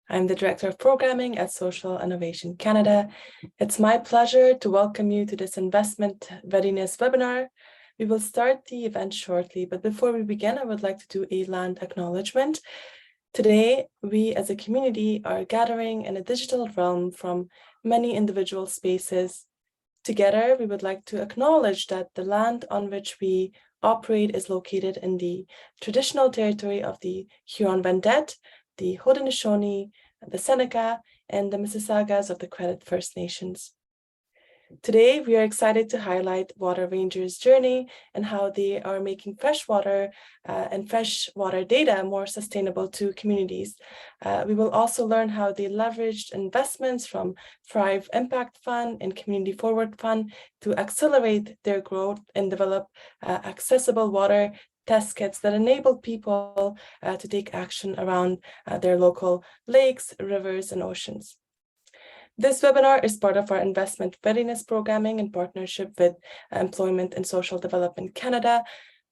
I'm the Director of Programming at Social Innovation Canada. It's my pleasure to welcome you to this Investment Readiness webinar. We will start the event shortly, but before we begin, I would like to do a land acknowledgement. Today, we as a community are gathering in a digital realm from many individual spaces. Together, we would like to acknowledge that the land on which we operate is located in the traditional territory of the Huron-Wendat, the Haudenosaunee, the Seneca, and the Mississaugas of the Credit First Nations. Today, we are excited to highlight Water Rangers' journey and how they are making freshwater and freshwater data more sustainable to communities. We will also learn how they leveraged investments from Thrive Impact Fund and Community Forward Fund to accelerate their growth and develop accessible water test kits that enable people to take action around their local lakes, rivers, and oceans. This webinar is part of our Investment Readiness programming in partnership with Employment and Social Development Canada.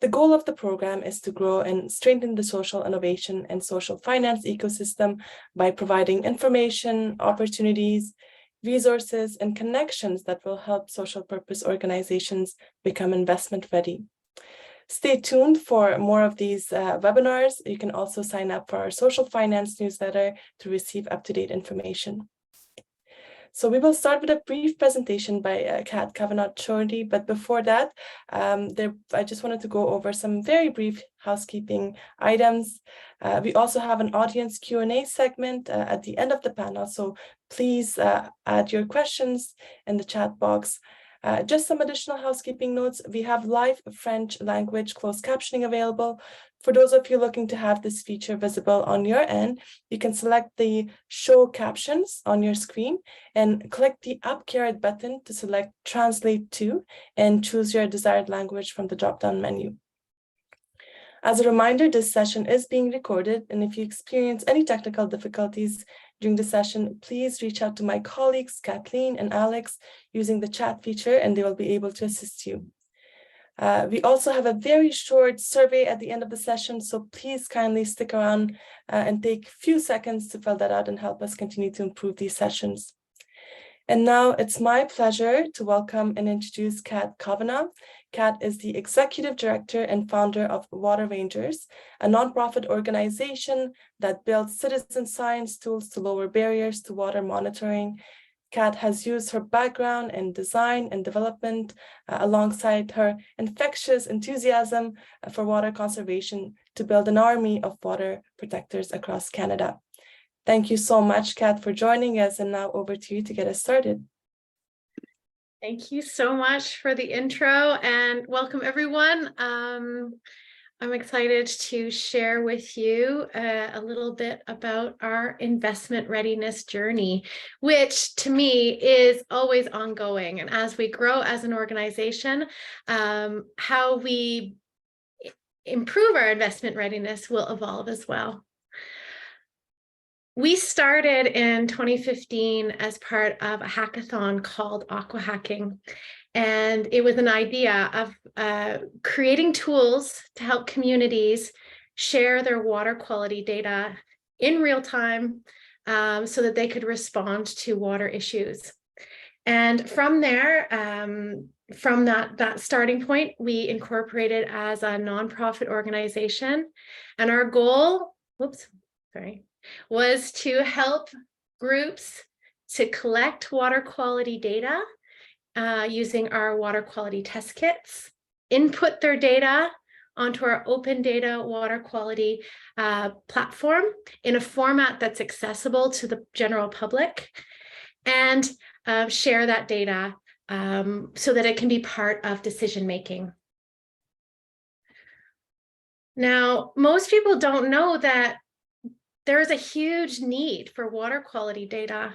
The goal of the program is to grow and strengthen the social innovation and social finance ecosystem by providing information, opportunities, resources, and connections that will help social purpose organizations become investment ready. Stay tuned for more of these webinars. You can also sign up for our social finance newsletter to receive up-to-date information. So we will start with a brief presentation by Kavanagh shortly, but before that, I just wanted to go over some very brief housekeeping items. We also have an audience Q&A segment at the end of the panel, so please add your questions in the chat box. Just some additional housekeeping notes. We have live French language closed captioning available. For those of you looking to have this feature visible on your end, you can select the show captions on your screen and click the up caret button to select translate to and choose your desired language from the drop-down menu. As a reminder, this session is being recorded, and if you experience any technical difficulties during the session, please reach out to my colleagues, Kathleen and Alex, using the chat feature, and they will be able to assist you. We also have a very short survey at the end of the session, so please kindly stick around and take a few seconds to fill that out and help us continue to improve these sessions. And now it's my pleasure to welcome and introduce Kat Kavanagh. Kat is the Executive Director and founder of Water Rangers, a nonprofit organization that builds citizen science tools to lower barriers to water monitoring. Kat has used her background in design and development alongside her infectious enthusiasm for water conservation to build an army of water protectors across Canada. Thank you so much, Kat, for joining us, and now over to you to get us started. Thank you so much for the intro and welcome everyone. I'm excited to share with you a little bit about our investment readiness journey, which to me is always ongoing. And as we grow as an organization, how we improve our investment readiness will evolve as well. We started in 2015 as part of a hackathon called AquaAction, and it was an idea of creating tools to help communities share their water quality data in real time so that they could respond to water issues. And from there, from that starting point, we incorporated as a nonprofit organization, and our goal, was to help groups to collect water quality data using our water quality test kits, input their data onto our open data water quality platform in a format that's accessible to the general public, and share that data so that it can be part of decision making. Now, most people don't know that there is a huge need for water quality data.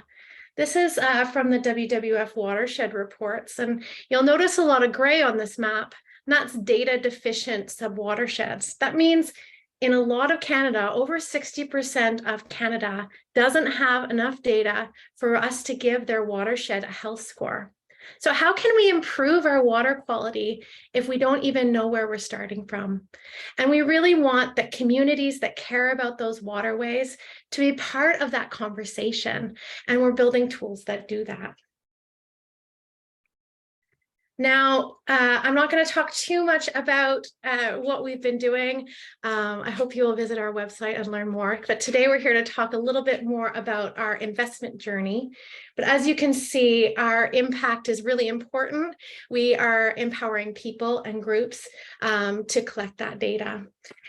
This is from the WWF watershed reports, and you'll notice a lot of gray on this map, and that's data deficient subwatersheds. That means in a lot of Canada, over 60% of Canada doesn't have enough data for us to give their watershed a health score. So how can we improve our water quality if we don't even know where we're starting from? And we really want the communities that care about those waterways to be part of that conversation. And we're building tools that do that. Now, I'm not going to talk too much about what we've been doing. I hope you will visit our website and learn more. But today we're here to talk a little bit more about our investment journey. But as you can see, our impact is really important. We are empowering people and groups to collect that data.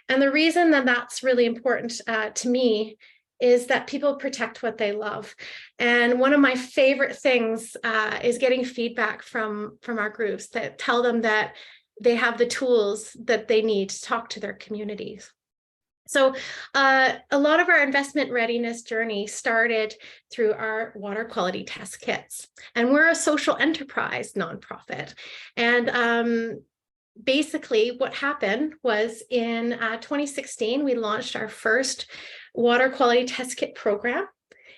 And the reason that that's really important to me is that people protect what they love. And one of my favorite things is getting feedback from our groups that tell them that they have the tools that they need to talk to their communities. So a lot of our investment readiness journey started through our water quality test kits. And we're a social enterprise nonprofit. And basically what happened was in 2016, we launched our first water quality test kit program.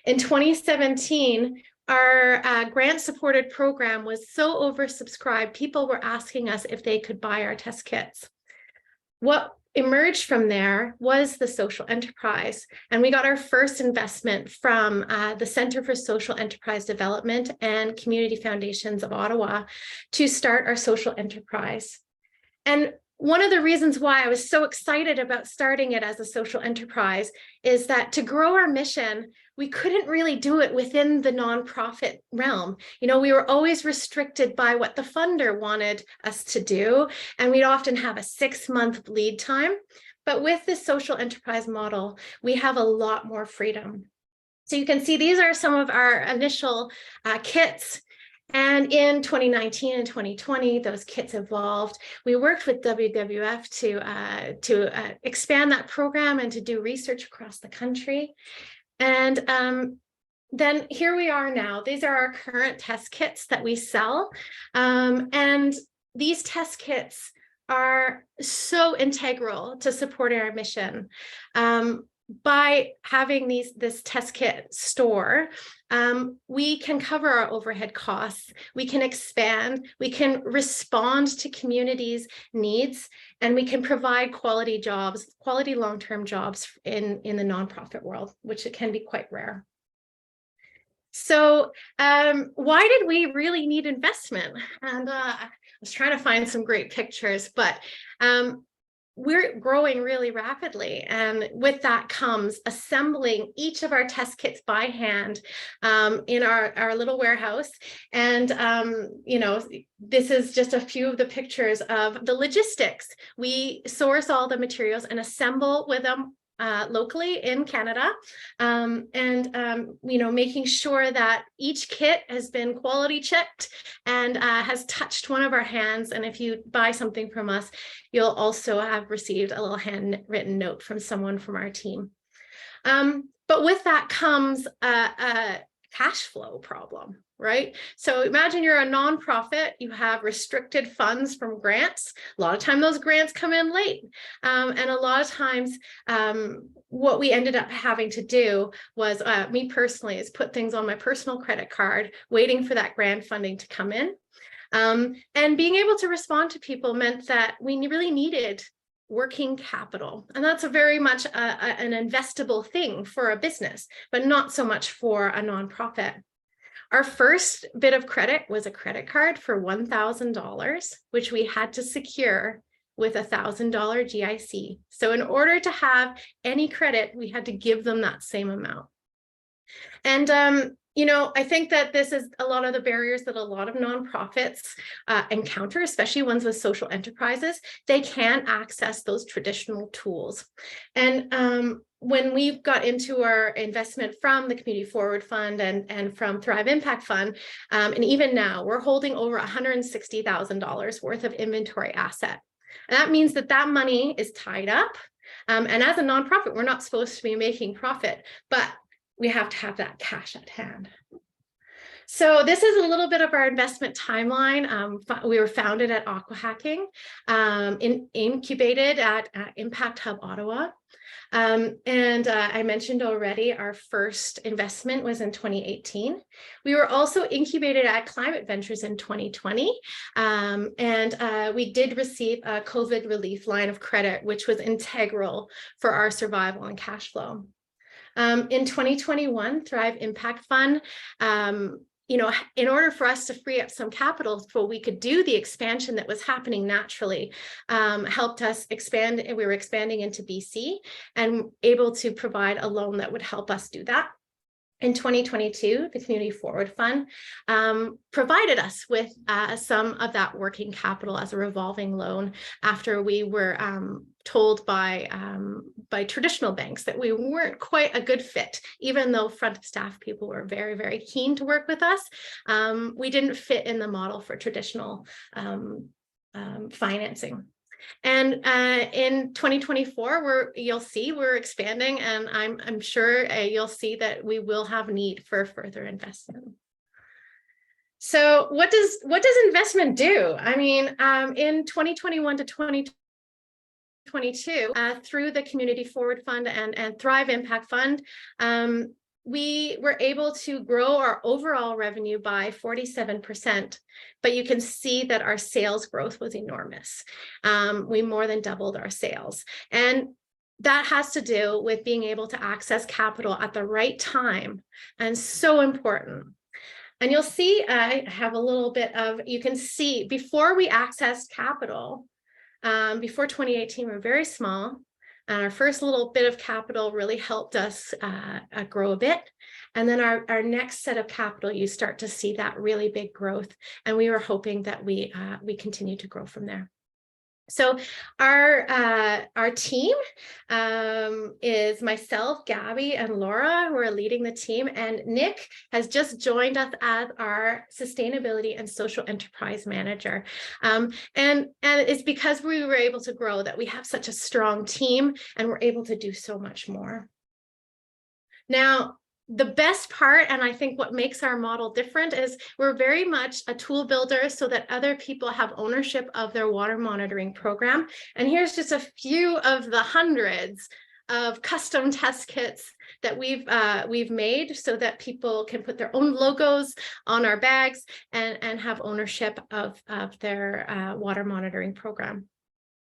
In 2017, our grant-supported program was so oversubscribed, people were asking us if they could buy our test kits. What emerged from there was the social enterprise, and we got our first investment from the Center for Social Enterprise Development and Community Foundations of Ottawa to start our social enterprise. And one of the reasons why I was so excited about starting it as a social enterprise is that to grow our mission, we couldn't really do it within the nonprofit realm. You know, we were always restricted by what the funder wanted us to do, and we'd often have a 6-month lead time. But with this social enterprise model, we have a lot more freedom. So you can see these are some of our initial kits. And in 2019 and 2020, those kits evolved. We worked with WWF to expand that program and to do research across the country. And then here we are now. These are our current test kits that we sell. And these test kits are so integral to supporting our mission. By having this test kit store, we can cover our overhead costs, we can expand, we can respond to communities' needs, and we can provide quality jobs, quality long-term jobs in the nonprofit world, which it can be quite rare. So why did we really need investment? And I was trying to find some great pictures, but we're growing really rapidly, and with that comes assembling each of our test kits by hand in our little warehouse. And you know, this is just a few of the pictures of the logistics. We source all the materials and assemble with them locally in Canada, you know, making sure that each kit has been quality checked and has touched one of our hands. And if you buy something from us, you'll also have received a little handwritten note from someone from our team. But with that comes a cash flow problem, right? So imagine you're a nonprofit, you have restricted funds from grants. A lot of time those grants come in late. And a lot of times what we ended up having to do was, me personally, is put things on my personal credit card, waiting for that grant funding to come in. And being able to respond to people meant that we really needed working capital. And that's a very much an investable thing for a business, but not so much for a nonprofit. Our first bit of credit was a credit card for $1,000, which we had to secure with a $1,000 GIC. So in order to have any credit, we had to give them that same amount. And you know, I think that this is a lot of the barriers that a lot of nonprofits encounter, especially ones with social enterprises. They can't access those traditional tools. And when we got into our investment from the Community Forward Fund and from Thrive Impact Fund, and even now, we're holding over $160,000 worth of inventory asset. And that means that that money is tied up. And as a nonprofit, we're not supposed to be making profit, but we have to have that cash at hand. So this is a little bit of our investment timeline. We were founded at AquaAction, incubated at Impact Hub Ottawa. I mentioned already our first investment was in 2018. We were also incubated at Climate Ventures in 2020. We did receive a COVID relief line of credit, which was integral for our survival and cash flow. In 2021, Thrive Impact Fund, in order for us to free up some capital so we could do the expansion that was happening naturally, helped us expand. We were expanding into BC and able to provide a loan that would help us do that. In 2022, the Community Forward Fund provided us with some of that working capital as a revolving loan after we were told by traditional banks that we weren't quite a good fit. Even though front of staff people were very, very keen to work with us, we didn't fit in the model for traditional financing. And in 2024, you'll see we're expanding, and I'm sure you'll see that we will have need for further investment. So what does investment do? I mean, in 2021 to 2022, through the Community Forward Fund and Thrive Impact Fund, we were able to grow our overall revenue by 47%, but you can see that our sales growth was enormous. We more than doubled our sales. And that has to do with being able to access capital at the right time, and so important. And you'll see, I have a little bit of, you can see before we accessed capital, before 2018, we were very small. Our first little bit of capital really helped us grow a bit. And then our next set of capital, you start to see that really big growth. And we were hoping that we continue to grow from there. So our team is myself, Gabby, and Laura, who are leading the team, and Nick has just joined us as our sustainability and social enterprise manager. And it's because we were able to grow that we have such a strong team, and we're able to do so much more. Now, the best part, and I think what makes our model different, is we're very much a tool builder so that other people have ownership of their water monitoring program. And here's just a few of the hundreds of custom test kits that we've made so that people can put their own logos on our bags and have ownership of their water monitoring program.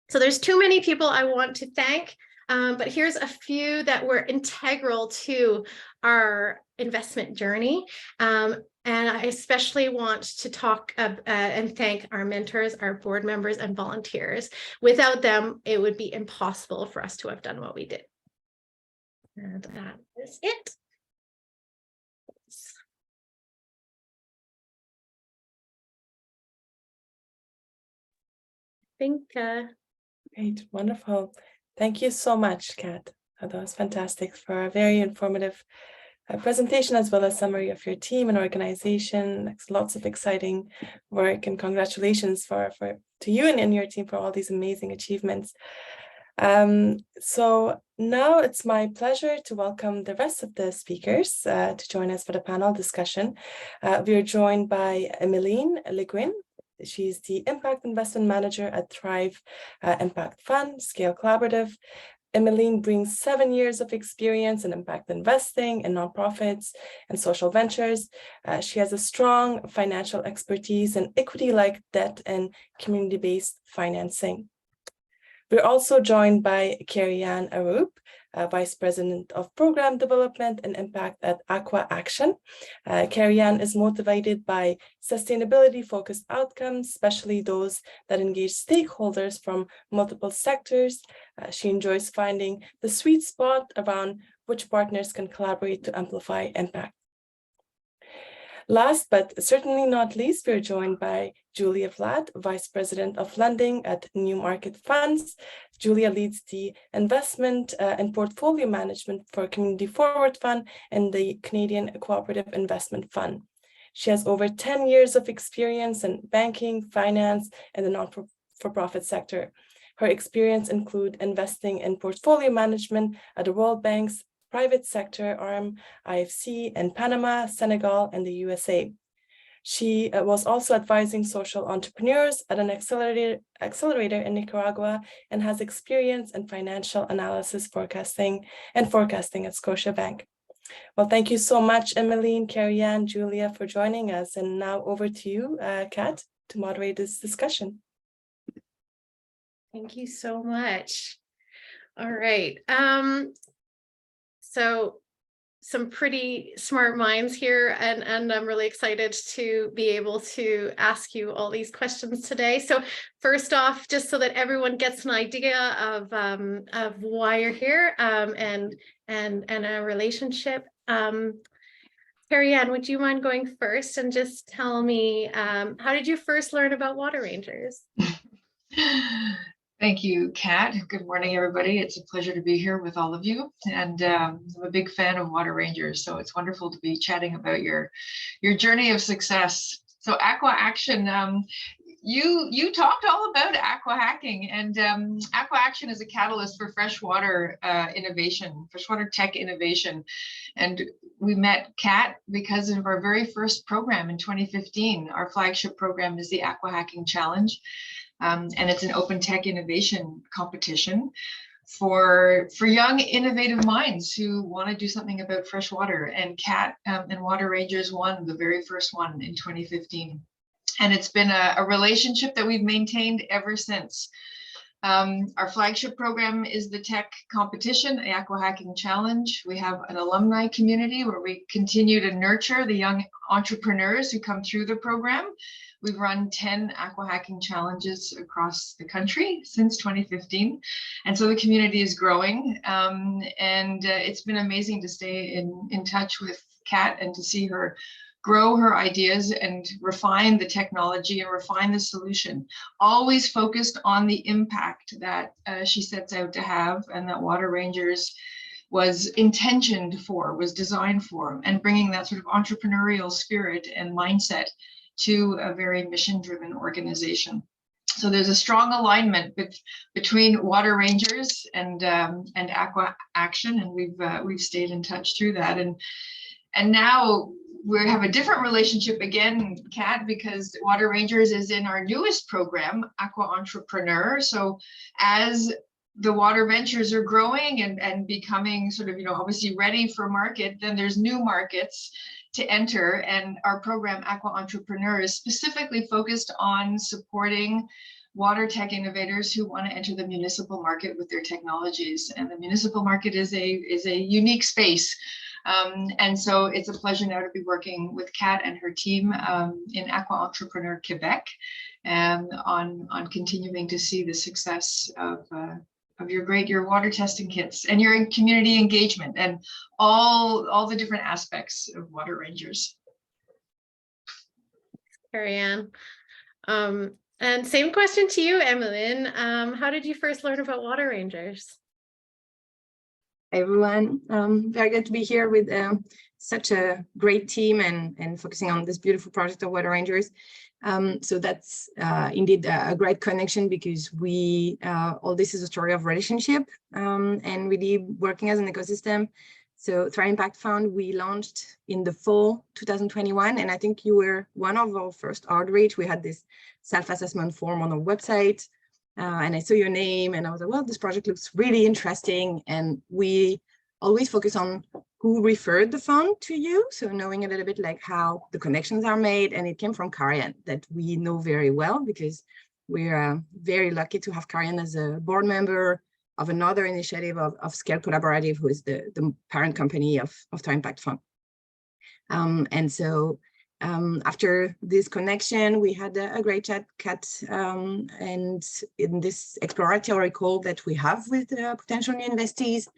So there's too many people I want to thank. But here's a few that were integral to our investment journey. And I especially want to talk and thank our mentors, our board members, and volunteers. Without them, it would be impossible for us to have done what we did. And that is it. I think. Great, wonderful. Thank you so much, Kat. That was fantastic for a very informative presentation, as well as summary of your team and organization. Lots of exciting work, and congratulations to you and your team for all these amazing achievements. So now it's my pleasure to welcome the rest of the speakers to join us for the panel discussion. We are joined by Emeline Guen. She's the Impact Investment Manager at Thrive Impact Fund, Scale Collaborative. Emeline brings 7 years of experience in impact investing in nonprofits and social ventures. She has a strong financial expertise in equity-like debt and community-based financing. We're also joined by Kariann Aarup, Vice President of Program Development and Impact at AquaAction. Kariann is motivated by sustainability-focused outcomes, especially those that engage stakeholders from multiple sectors. She enjoys finding the sweet spot around which partners can collaborate to amplify impact. Last but certainly not least, we're joined by Julia Vlad, Vice President of Lending at New Market Funds. Julia leads the investment and portfolio management for Community Forward Fund and the Canadian Cooperative Investment Fund. She has over 10 years of experience in banking, finance, and the non-for-profit sector. Her experience includes investing in portfolio management at the World Bank's private sector arm, IFC, in Panama, Senegal, and the USA. She was also advising social entrepreneurs at an accelerator in Nicaragua and has experience in financial analysis forecasting at Scotiabank. Well, thank you so much, Emeline, Kariann, Julia, for joining us. And now over to you, Kat, to moderate this discussion. Thank you so much. All right. So some pretty smart minds here, and I'm really excited to be able to ask you all these questions today. So first off, just so that everyone gets an idea of why you're here and our relationship. Kariann, would you mind going first and just tell me how did you first learn about water rangers? Thank you, Kat. Good morning, everybody. It's a pleasure to be here with all of you. And I'm a big fan of water rangers, so it's wonderful to be chatting about your journey of success. So AquaAction, you talked all about aqua hacking, and AquaAction is a catalyst for freshwater innovation, freshwater tech innovation. And we met Kat because of our very first program in 2015. Our flagship program is the Aqua Hacking Challenge. And it's an open tech innovation competition for young innovative minds who want to do something about fresh water. And Kat and Water Rangers won the very first one in 2015. And it's been a relationship that we've maintained ever since. Our flagship program is the tech competition, the Aqua Hacking Challenge. We have an alumni community where we continue to nurture the young entrepreneurs who come through the program. We've run 10 aqua hacking challenges across the country since 2015. And so the community is growing. And it's been amazing to stay in touch with Kat and to see her grow her ideas and refine the technology and refine the solution, always focused on the impact that she sets out to have and that Water Rangers was intentioned for, was designed for, and bringing that sort of entrepreneurial spirit and mindset to a very mission-driven organization. So there's a strong alignment between Water Rangers and AquaAction, and we've stayed in touch through that. And now we have a different relationship again, Kat, because Water Rangers is in our newest program, Aqua Entrepreneur. So as the water ventures are growing and becoming sort of, obviously ready for market, then there's new markets to enter, and our program Aqua Entrepreneur is specifically focused on supporting water tech innovators who want to enter the municipal market with their technologies. And the municipal market is a unique space. And so it's a pleasure now to be working with Kat and her team in Aqua Entrepreneur Quebec on continuing to see the success of your water testing kits and your community engagement and all the different aspects of Water Rangers. Kariann. And same question to you, Emeline. How did you first learn about Water Rangers? Hi, everyone. Very good to be here with such a great team and focusing on this beautiful project of Water Rangers. So that's indeed a great connection, because all this is a story of relationship and really working as an ecosystem. So Thrive Impact Fund, we launched in the fall 2021, and I think you were one of our first outreach. We had this self-assessment form on our website, and I saw your name, and I was like, well, this project looks really interesting. And we always focus on who referred the fund to you, so knowing a little bit like how the connections are made. And it came from Kariann, that we know very well, because we're very lucky to have Kariann as a board member of another initiative of Scale Collaborative, who is the parent company of Thrive Impact Fund. And so after this connection, we had a great chat, Kat, and in this exploratory call that we have with potential new investees,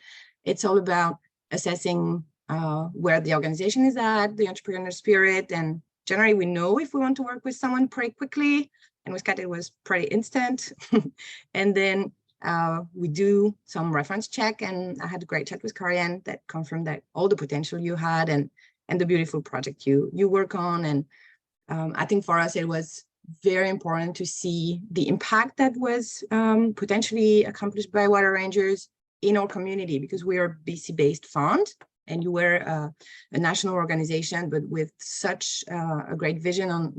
it's all about assessing where the organization is at, the entrepreneurial spirit, and generally we know if we want to work with someone pretty quickly, and with Kat it was pretty instant. And then we do some reference check, and I had a great chat with Kariann that confirmed that all the potential you had and the beautiful project you work on. And I think for us it was very important to see the impact that was potentially accomplished by Water Rangers in our community, because we are a BC-based fund and you were a national organization, but with such a great vision on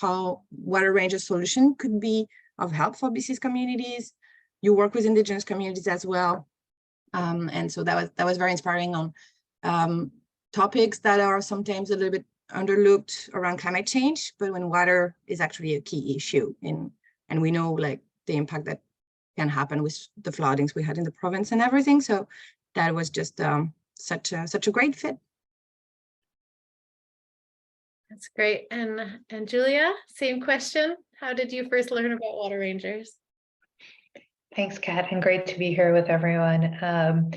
how water ranger solution could be of help for BC's communities. You work with Indigenous communities as well. And so that was very inspiring on topics that are sometimes a little bit underlooked around climate change, but when water is actually a key issue and we know like the impact that can happen with the floodings we had in the province and everything. So that was just such a great fit. That's great. And Julia, same question. How did you first learn about water rangers? Thanks, Kat, and great to be here with everyone.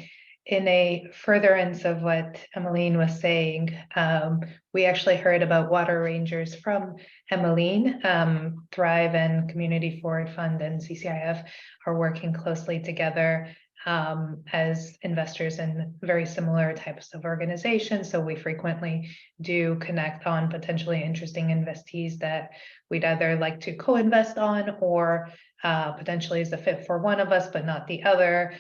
In a furtherance of what Emeline was saying, we actually heard about water rangers from Emeline. Thrive and Community Forward Fund and CCIF are working closely together as investors in very similar types of organizations. So we frequently do connect on potentially interesting investees that we'd either like to co-invest on or potentially is a fit for one of us, but not the other.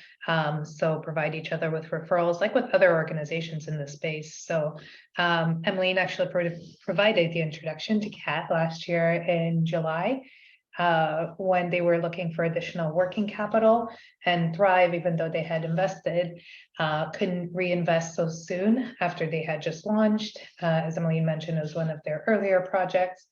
So provide each other with referrals, like with other organizations in the space. So Emeline actually provided the introduction to Kat last year in July when they were looking for additional working capital, and Thrive, even though they had invested, couldn't reinvest so soon after they had just launched. As Emeline mentioned, it was one of their earlier projects.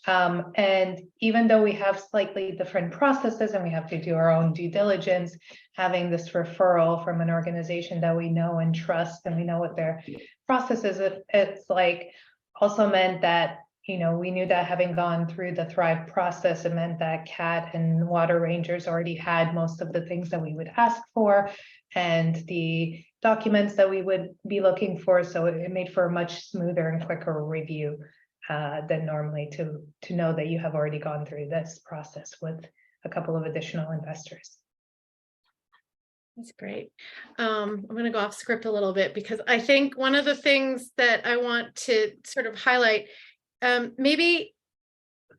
And even though we have slightly different processes and we have to do our own due diligence, having this referral from an organization that we know and trust and we know what their process is, it's like also meant that, you know, we knew that having gone through the Thrive process, it meant that Cat and Water Rangers already had most of the things that we would ask for and the documents that we would be looking for. So it made for a much smoother and quicker review than normally to know that you have already gone through this process with a couple of additional investors. That's great. I'm going to go off script a little bit because I think one of the things that I want to sort of highlight, maybe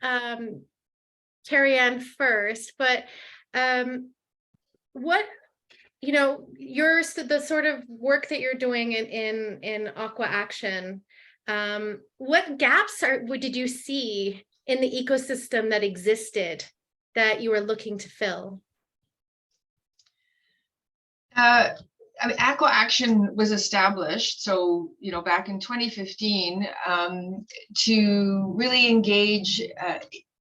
Kariann first, but what, you know, the sort of work that you're doing in AquaAction, what gaps did you see in the ecosystem that existed that you were looking to fill? I mean, AquaAction was established, so, you know, back in 2015, to really engage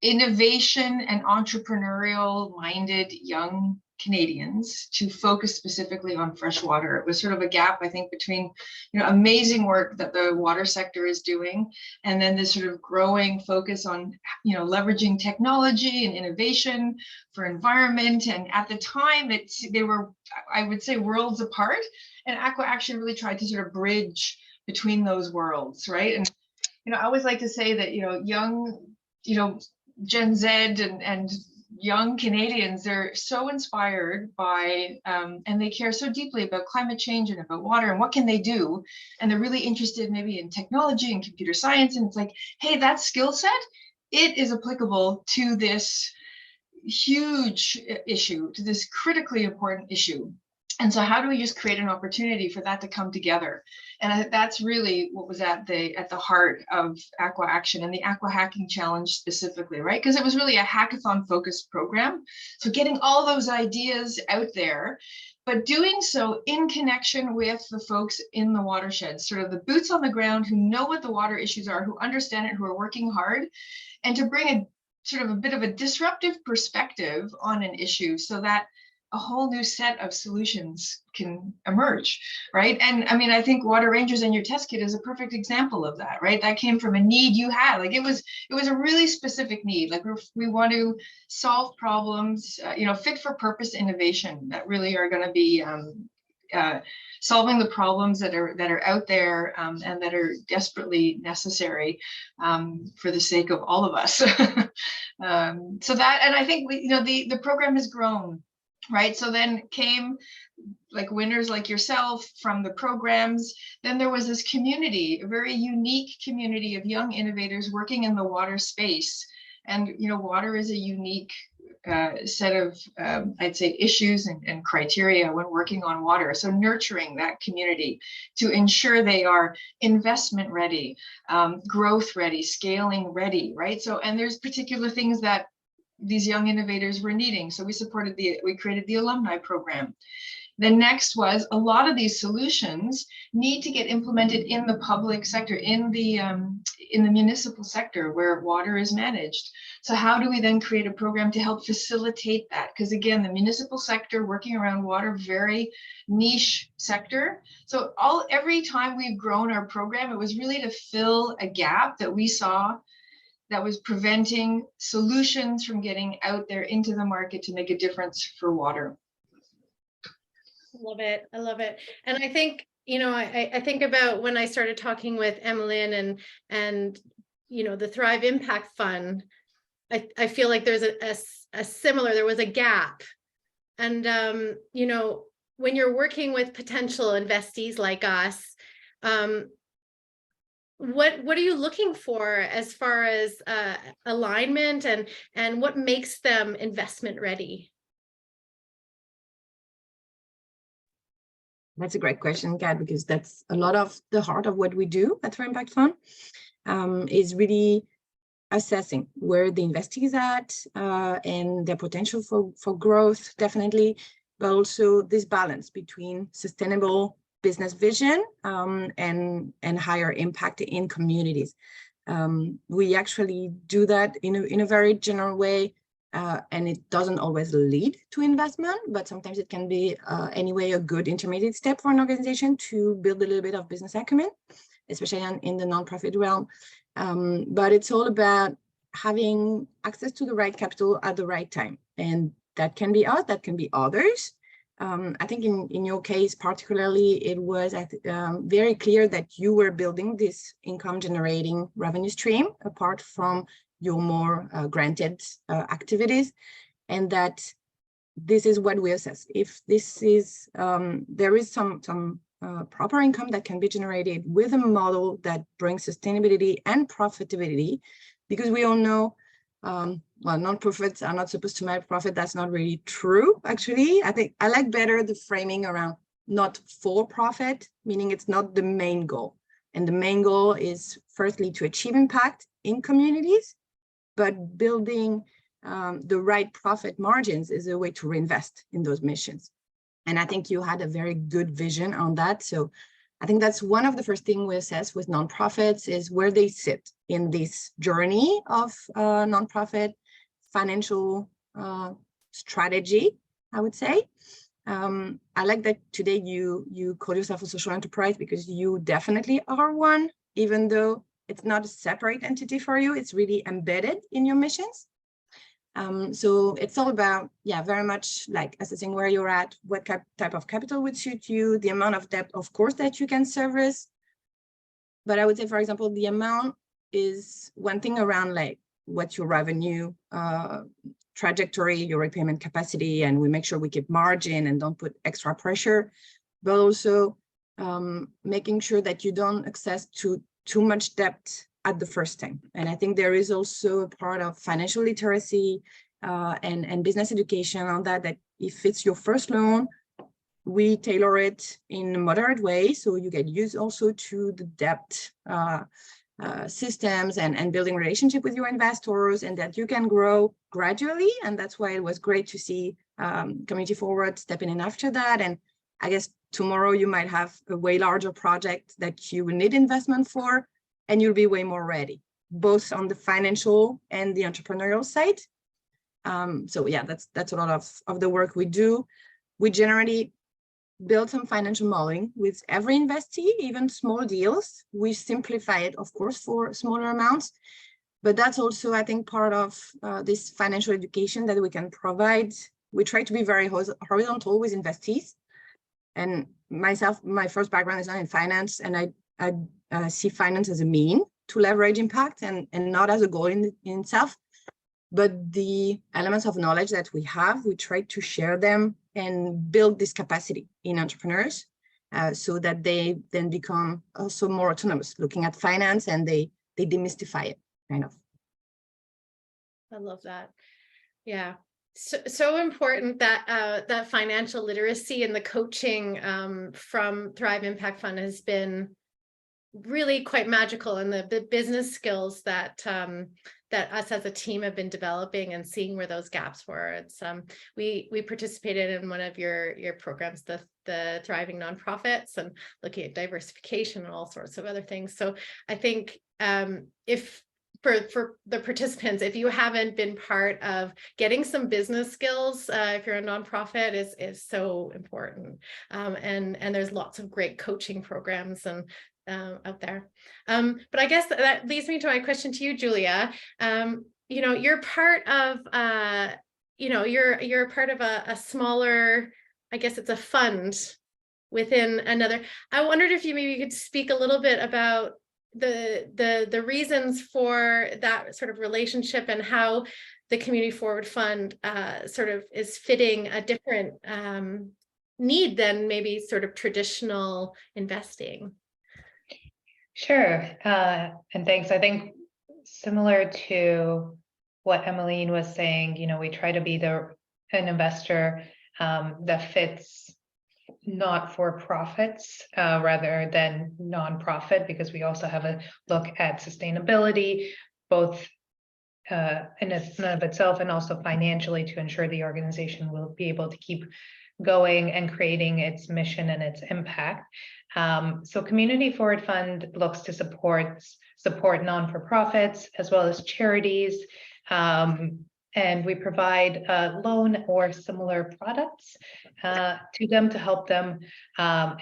innovation and entrepreneurial-minded young Canadians to focus specifically on freshwater. It was sort of a gap, I think, between, you know, amazing work that the water sector is doing, and then this sort of growing focus on, you know, leveraging technology and innovation for environment. And at the time, they were, I would say, worlds apart. And AquaAction really tried to sort of bridge between those worlds, right? And, you know, I always like to say that, you know, young, you know, Gen Z and young Canadians, they're so inspired by and they care so deeply about climate change and about water and what can they do, and they're really interested maybe in technology and computer science, and it's like, hey, that skill set, it is applicable to this huge issue, to this critically important issue. And so how do we just create an opportunity for that to come together? And that's really what was at the heart of AquaAction and the Aqua Hacking Challenge specifically, right? Because it was really a hackathon focused program. So getting all those ideas out there, but doing so in connection with the folks in the watershed, sort of the boots on the ground who know what the water issues are, who understand it, who are working hard, and to bring a sort of a bit of a disruptive perspective on an issue so that a whole new set of solutions can emerge, right? And I mean, I think Water Rangers and your test kit is a perfect example of that, right? That came from a need you had. Like it was a really specific need. Like we want to solve problems, you know, fit for purpose innovation that really are going to be solving the problems that are out there and that are desperately necessary for the sake of all of us. So that, and I think you know, the program has grown. Right. So then came like winners like yourself from the programs. Then there was this community, a very unique community of young innovators working in the water space. And, you know, water is a unique set of, I'd say, issues and criteria when working on water. So nurturing that community to ensure they are investment ready, growth ready, scaling ready, right? So, and there's particular things that these young innovators were needing. So we created the alumni program. The next was a lot of these solutions need to get implemented in the public sector, in the municipal sector where water is managed. So how do we then create a program to help facilitate that? Because again, the municipal sector working around water, very niche sector. So every time we've grown our program, it was really to fill a gap that we saw that was preventing solutions from getting out there into the market to make a difference for water. Love it. I love it. And I think, you know, I think about when I started talking with Emeline and, you know, the Thrive Impact Fund, I feel like there's a similar, there was a gap. And, you know, when you're working with potential investees like us, what are you looking for as far as alignment and what makes them investment ready? That's a great question, Kat, because that's a lot of the heart of what we do at Thrive Impact Fund, is really assessing where the investee is at and their potential for growth, definitely, but also this balance between sustainable business vision and higher impact in communities. We actually do that in a very general way. And it doesn't always lead to investment, but sometimes it can be anyway a good intermediate step for an organization to build a little bit of business acumen, especially in the nonprofit realm. But it's all about having access to the right capital at the right time. And that can be us, that can be others. I think in your case, particularly, it was very clear that you were building this income generating revenue stream apart from your more granted activities, and that this is what we assess. If this is, there is some proper income that can be generated with a model that brings sustainability and profitability, because we all know, well, non-profits are not supposed to make profit. That's not really true, actually. I think I like better the framing around not for profit, meaning it's not the main goal. And the main goal is firstly to achieve impact in communities, but building the right profit margins is a way to reinvest in those missions. And I think you had a very good vision on that. So I think that's one of the first things we assess with nonprofits is where they sit in this journey of nonprofit financial strategy, I would say. I like that today you call yourself a social enterprise, because you definitely are one, even though it's not a separate entity for you, it's really embedded in your missions. So it's all about, yeah, very much like assessing where you're at, what type of capital would suit you, the amount of debt, of course, that you can service. But I would say, for example, the amount is one thing around like what's your revenue trajectory, your repayment capacity, and we make sure we keep margin and don't put extra pressure, but also making sure that you don't access to too much debt at the first time. And I think there is also a part of financial literacy and business education on that if it's your first loan, we tailor it in a moderate way. So you get used also to the debt systems and building relationship with your investors, and that you can grow gradually. And that's why it was great to see Community Forward stepping in after that. And I guess tomorrow you might have a way larger project that you will need investment for, and you'll be way more ready, both on the financial and the entrepreneurial side. So yeah, that's a lot of the work we do. We generally build some financial modeling with every investee, even small deals. We simplify it, of course, for smaller amounts, but that's also, I think, part of this financial education that we can provide. We try to be very horizontal with investees. And myself, my first background is not in finance, and I see finance as a mean to leverage impact and not as a goal in itself. But the elements of knowledge that we have, we try to share them and build this capacity in entrepreneurs so that they then become also more autonomous looking at finance, and they demystify it, kind of. I love that. Yeah. So important that that financial literacy and the coaching from Thrive Impact Fund has been really quite magical, and the business skills that that us as a team have been developing and seeing where those gaps were. It's we participated in one of your programs, the Thriving Nonprofits, and looking at diversification and all sorts of other things. So I think if for the participants, if you haven't been part of getting some business skills, if you're a nonprofit, is so important. And there's lots of great coaching programs and out there. But I guess that leads me to my question to you, Julia. You know, you're part of you know, you're part of a smaller, I guess it's a fund within another. I wondered if you maybe could speak a little bit about the reasons for that sort of relationship, and how the Community Forward Fund sort of is fitting a different need than maybe sort of traditional investing. Sure, and thanks. I think similar to what Emeline was saying, you know, we try to be an investor that fits not for profits rather than nonprofit, because we also have a look at sustainability, both in and of itself and also financially, to ensure the organization will be able to keep going and creating its mission and its impact. So Community Forward Fund looks to support non-for-profits as well as charities, and we provide loan or similar products to them to help them,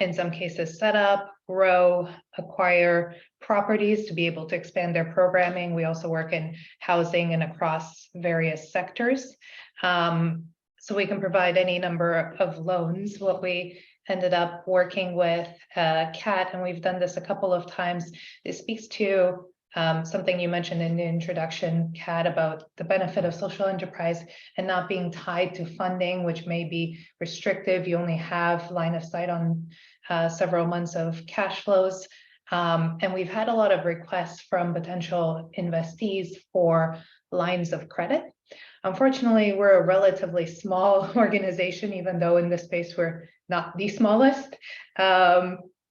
in some cases, set up, grow, acquire properties to be able to expand their programming. We also work in housing and across various sectors. So we can provide any number of loans. What we ended up working with Kat, and we've done this a couple of times, it speaks to something you mentioned in the introduction, Kat, about the benefit of social enterprise and not being tied to funding, which may be restrictive. You only have line of sight on several months of cash flows. And we've had a lot of requests from potential investees for lines of credit. Unfortunately, we're a relatively small organization, even though in this space we're not the smallest.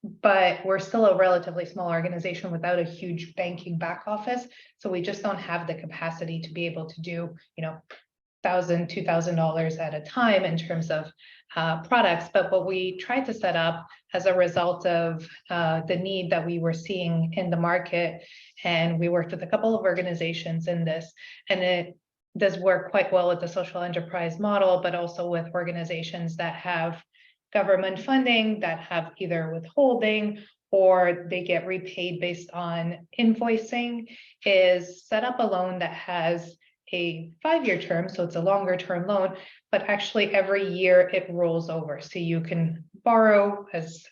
But we're still a relatively small organization without a huge banking back office. So we just don't have the capacity to be able to do, you know, $1,000, $2,000 at a time in terms of products. But what we tried to set up as a result of the need that we were seeing in the market, and we worked with a couple of organizations in this, and it does work quite well with the social enterprise model, but also with organizations that have government funding, that have either withholding or they get repaid based on invoicing, is set up a loan that has a 5-year term. So it's a longer term loan, but actually every year it rolls over. So you can borrow as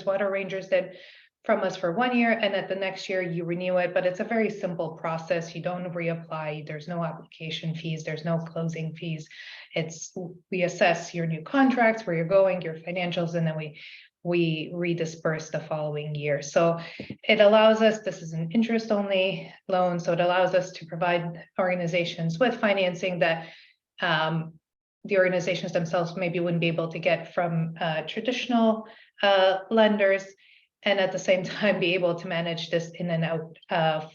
Water Rangers did from us for 1 year, and at the next year you renew it. But it's a very simple process. You don't reapply. There's no application fees. There's no closing fees. We assess your new contracts, where you're going, your financials, and then we redisperse the following year. So it allows us, this is an interest only loan, so it allows us to provide organizations with financing that the organizations themselves maybe wouldn't be able to get from traditional lenders, and at the same time be able to manage this in and out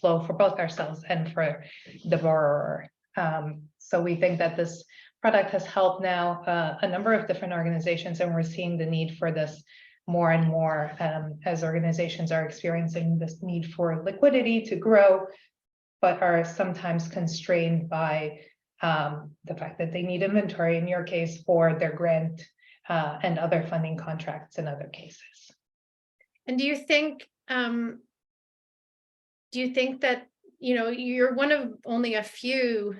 flow for both ourselves and for the borrower. So we think that this product has helped now a number of different organizations, and we're seeing the need for this more and more as organizations are experiencing this need for liquidity to grow, but are sometimes constrained by the fact that they need inventory, in your case, for their grant and other funding contracts in other cases. And do you think that, you know, you're one of only a few,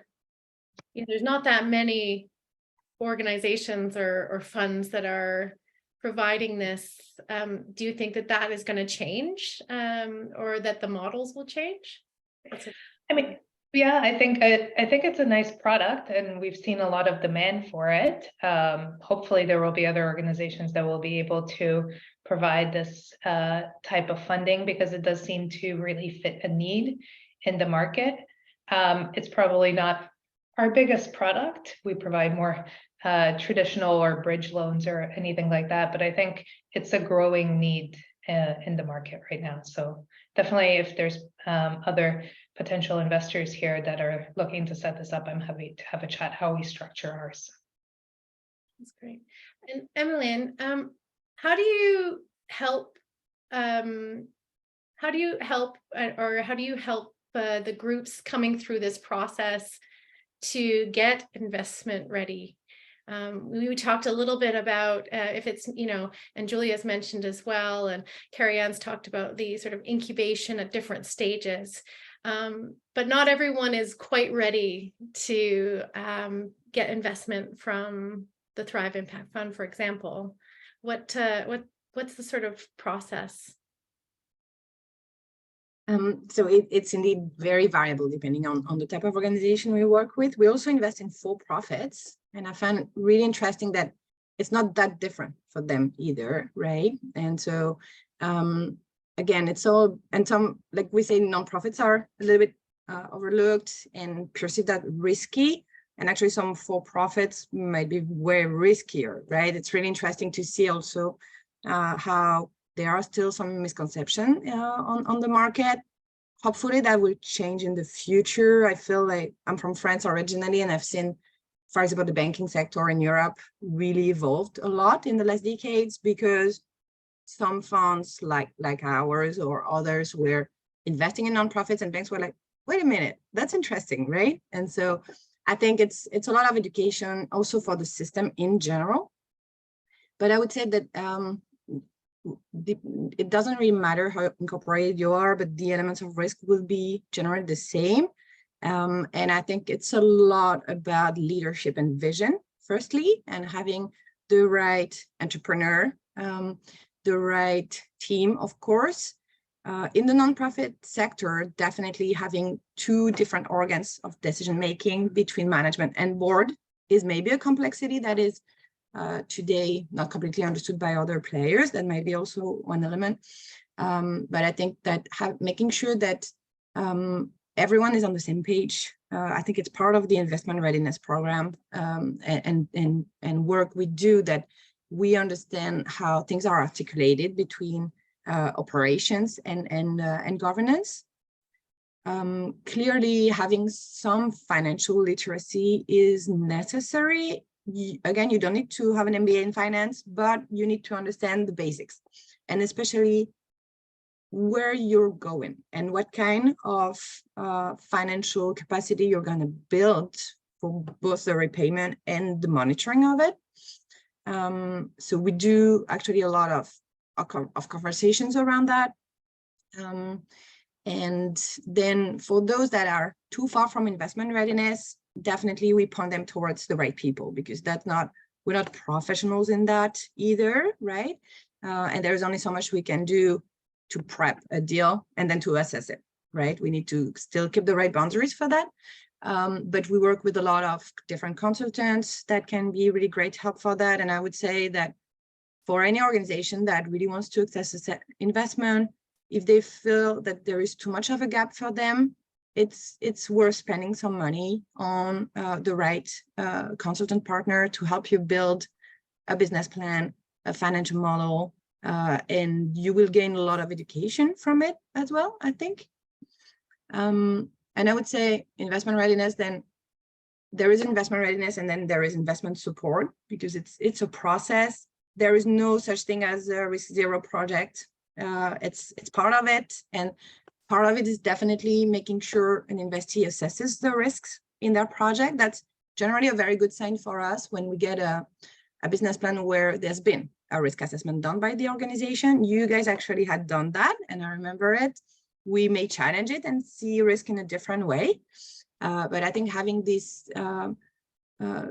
you know, there's not that many organizations or funds that are providing this. Do you think that that is going to change, or that the models will change? I mean, yeah, I think it's a nice product, and we've seen a lot of demand for it. Hopefully there will be other organizations that will be able to provide this type of funding, because it does seem to really fit a need in the market. It's probably not our biggest product. We provide more traditional or bridge loans or anything like that, but I think it's a growing need in the market right now. So definitely, if there's other potential investors here that are looking to set this up, I'm happy to have a chat how we structure ours. That's great. And Emeline, how do you help? How do you help the groups coming through this process to get investment ready? We talked a little bit about if it's, and Julia's mentioned as well, and Kariann's talked about the sort of incubation at different stages. But not everyone is quite ready to get investment from the Thrive Impact Fund, for example. What's the sort of process? So it's indeed very variable depending on the type of organization we work with. We also invest in for-profits, and I find it really interesting that it's not that different for them either, right? And so again, it's all, and some, like we say, nonprofits are a little bit overlooked and perceived as risky, and actually some for-profits might be way riskier, right? It's really interesting to see also how there are still some misconceptions on the market. Hopefully that will change in the future. I feel like I'm from France originally, and I've seen, for example, the banking sector in Europe really evolved a lot in the last decades, because some funds like ours or others were investing in nonprofits, and banks were like, wait a minute, that's interesting, right? And so I think it's a lot of education also for the system in general. But I would say that it doesn't really matter how incorporated you are, but the elements of risk will be generally the same. And I think it's a lot about leadership and vision, firstly, and having the right entrepreneur, the right team, of course. In the nonprofit sector, definitely having two different organs of decision-making between management and board is maybe a complexity that is today not completely understood by other players. That might be also one element. But I think that making sure that everyone is on the same page, I think it's part of the investment readiness program and work we do, that we understand how things are articulated between operations and governance. Clearly, having some financial literacy is necessary. Again, you don't need to have an MBA in finance, but you need to understand the basics, and especially where you're going and what kind of financial capacity you're going to build for both the repayment and the monitoring of it. So we do actually a lot of conversations around that. And then for those that are too far from investment readiness, definitely we point them towards the right people, because we're not professionals in that either, right? And there's only so much we can do to prep a deal and then to assess it, right? We need to still keep the right boundaries for that. But we work with a lot of different consultants that can be really great help for that. And I would say that for any organization that really wants to access investment, if they feel that there is too much of a gap for them, it's worth spending some money on the right consultant partner to help you build a business plan, a financial model, and you will gain a lot of education from it as well, I think. And I would say investment readiness, then there is investment readiness, and then there is investment support, because it's a process. There is no such thing as a risk zero project. It's part of it, and part of it is definitely making sure an investee assesses the risks in their project. That's generally a very good sign for us when we get a business plan where there's been a risk assessment done by the organization. You guys actually had done that, and I remember it. We may challenge it and see risk in a different way. But I think having this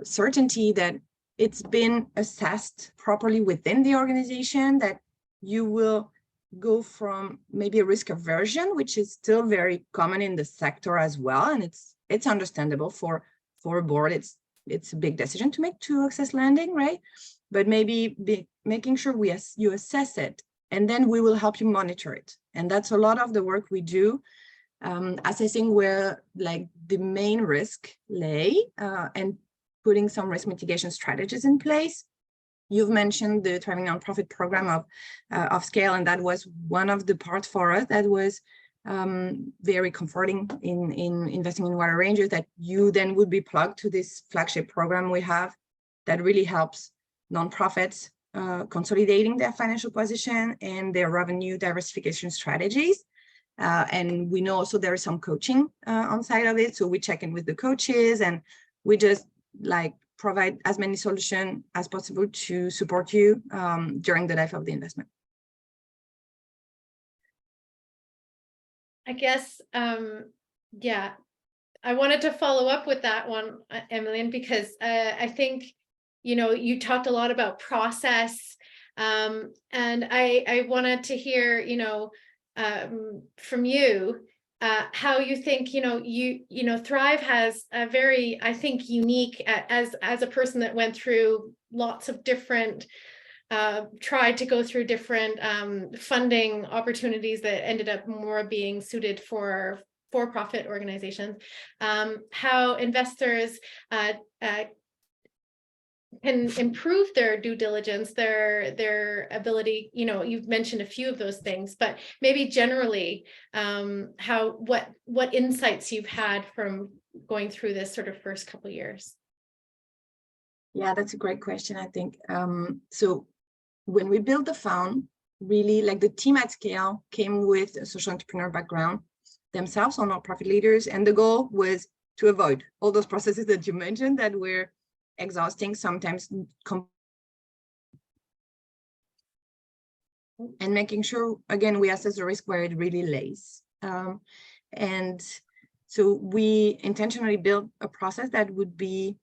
certainty that it's been assessed properly within the organization, that you will go from maybe a risk aversion, which is still very common in the sector as well, and it's understandable for a board. It's a big decision to make to access lending, right? But maybe making sure you assess it, and then we will help you monitor it. And that's a lot of the work we do. assessing where like the main risk lay and putting some risk mitigation strategies in place. You've mentioned the Thriving Nonprofit program of scale, and that was one of the parts for us that was very comforting in investing in water rangers, that you then would be plugged to this flagship program we have that really helps nonprofits consolidating their financial position and their revenue diversification strategies. And we know also there is some coaching on side of it. So we check in with the coaches and we just like provide as many solutions as possible to support you during the life of the investment. I guess, yeah, I wanted to follow up with that one, Emeline, because I think, you know, you talked a lot about process, and I wanted to hear, you know, from you, how you think, you know, Thrive has a very, I think, unique, as a person that went through lots of different, tried to go through different funding opportunities that ended up more being suited for for-profit organizations, how investors can improve their due diligence, their ability, you know, you've mentioned a few of those things, but maybe generally, what insights you've had from going through this sort of first couple of years. Yeah, that's a great question, I think. So when we built the fund, really like the team at scale came with a social entrepreneur background themselves, or nonprofit leaders, and the goal was to avoid all those processes that you mentioned that were exhausting, sometimes and making sure, again, we assess the risk where it really lays. And so we intentionally built a process that would be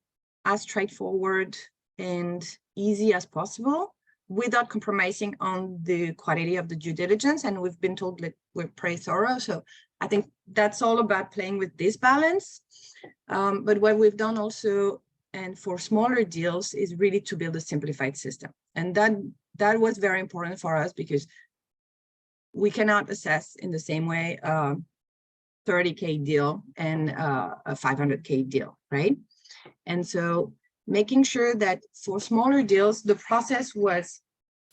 as straightforward and easy as possible without compromising on the quality of the due diligence. And we've been told that we're pretty thorough. So I think that's all about playing with this balance. But what we've done also, and for smaller deals, is really to build a simplified system. And that was very important for us because we cannot assess in the same way a 30K deal and a 500K deal, right? And so making sure that for smaller deals, the process was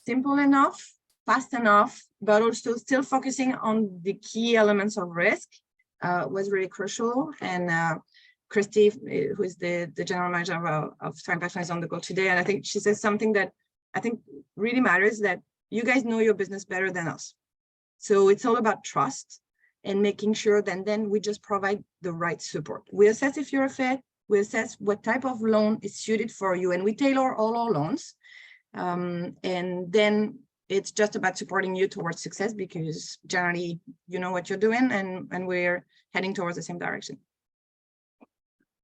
simple enough, fast enough, but also still focusing on the key elements of risk was really crucial. And Christy, who is the general manager of Thrive Investment, is on the call today. And I think she says something that I think really matters, that you guys know your business better than us. So it's all about trust and making sure that then we just provide the right support. We assess if you're a fit, we assess what type of loan is suited for you, and we tailor all our loans. And then it's just about supporting you towards success, because generally you know what you're doing, and we're heading towards the same direction.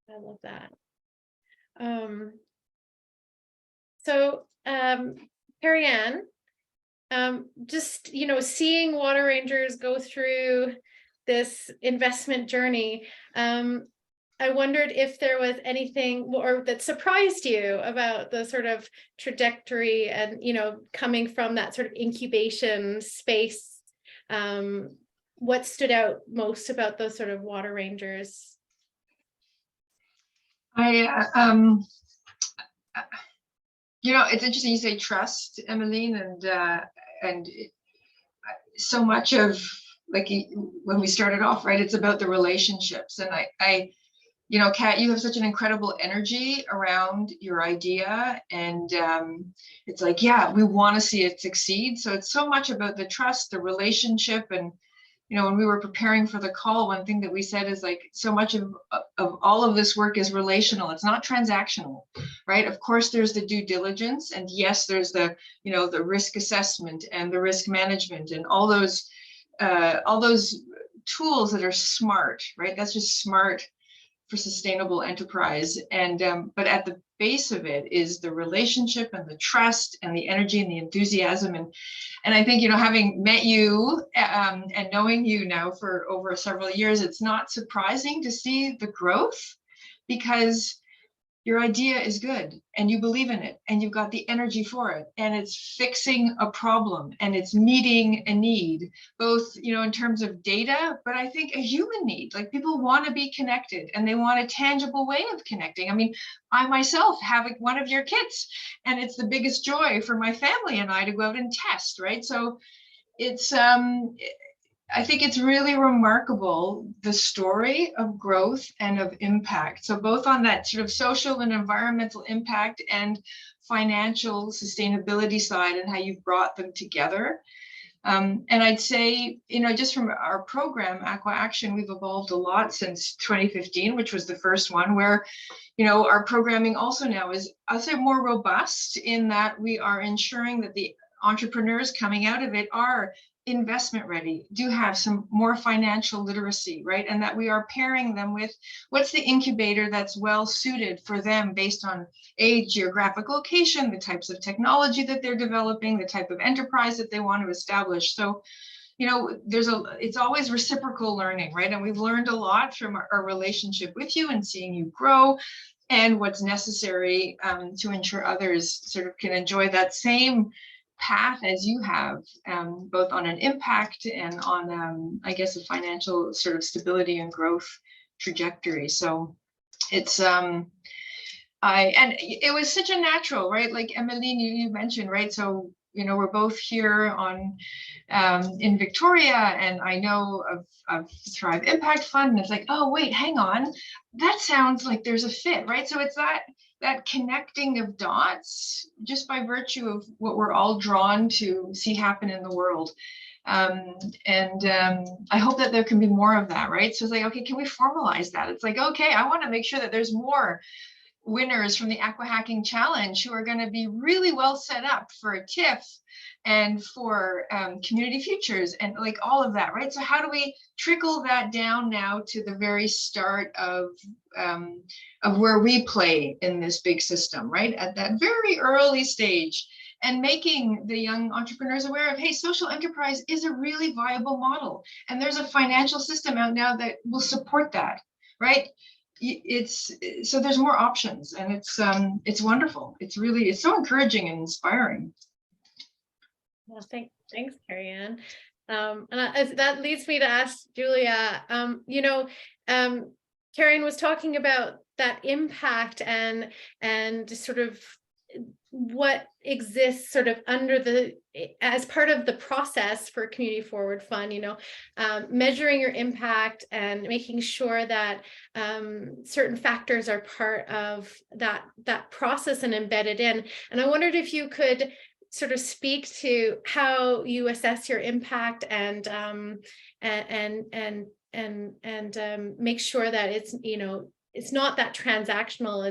I love that. So Kariann, just, you know, seeing Water Rangers go through this investment journey, I wondered if there was anything or that surprised you about the sort of trajectory and, you know, coming from that sort of incubation space. What stood out most about those sort of Water Rangers? You know, it's interesting you say trust, Emeline, and so much of, like, when we started off, right, it's about the relationships. And I you know, Kat, you have such an incredible energy around your idea, and it's like, yeah, we want to see it succeed. So it's so much about the trust, the relationship. And you know, when we were preparing for the call, one thing that we said is, like, so much of all of this work is relational. It's not transactional, right? Of course, there's the due diligence, and yes, there's the, you know, the risk assessment and the risk management and all those tools that are smart, right? That's just smart for sustainable enterprise. And but at the base of it is the relationship and the trust and the energy and the enthusiasm. And I think, you know, having met you and knowing you now for over several years, it's not surprising to see the growth, because your idea is good and you believe in it and you've got the energy for it and it's fixing a problem and it's meeting a need, both, in terms of data, but I think a human need. Like, people want to be connected and they want a tangible way of connecting. I mean, I myself have one of your kits and it's the biggest joy for my family and I to go out and test, right? So it's, I think it's really remarkable, the story of growth and of impact. So both on that sort of social and environmental impact and financial sustainability side, and how you've brought them together. And I'd say, just from our program, AquaAction, we've evolved a lot since 2015, which was the first one, where, our programming also now is, I'll say, more robust in that we are ensuring that the entrepreneurs coming out of it are investment ready, do have some more financial literacy, right? And that we are pairing them with what's the incubator that's well suited for them based on age, geographic location, the types of technology that they're developing, the type of enterprise that they want to establish. So, it's always reciprocal learning, right? And we've learned a lot from our relationship with you and seeing you grow, and what's necessary to ensure others sort of can enjoy that same path as you have, both on an impact and on, I guess, a financial sort of stability and growth trajectory. So it's, and it was such a natural, right? Like Emeline, you mentioned, right? So, we're both here on, in Victoria, and I know of Thrive Impact Fund, and it's like, oh, wait, hang on. That sounds like there's a fit, right? So it's that connecting of dots, just by virtue of what we're all drawn to see happen in the world. I hope that there can be more of that, right? So it's like, okay, can we formalize that? It's like, okay, I want to make sure that there's more winners from the Aqua Hacking Challenge who are going to be really well set up for a TIFF and for community futures and like all of that, right? So how do we trickle that down now to the very start of where we play in this big system, right? At that very early stage, and making the young entrepreneurs aware of, hey, social enterprise is a really viable model. And there's a financial system out now that will support that, right? So there's more options, and it's wonderful. It's so encouraging and inspiring. Well, thanks, Kariann. That leads me to ask Julia, Kariann was talking about that impact and sort of what exists sort of as part of the process for Community Forward Fund, measuring your impact and making sure that certain factors are part of that process and embedded in. And I wondered if you could sort of speak to how you assess your impact and make sure that it's not that transactional,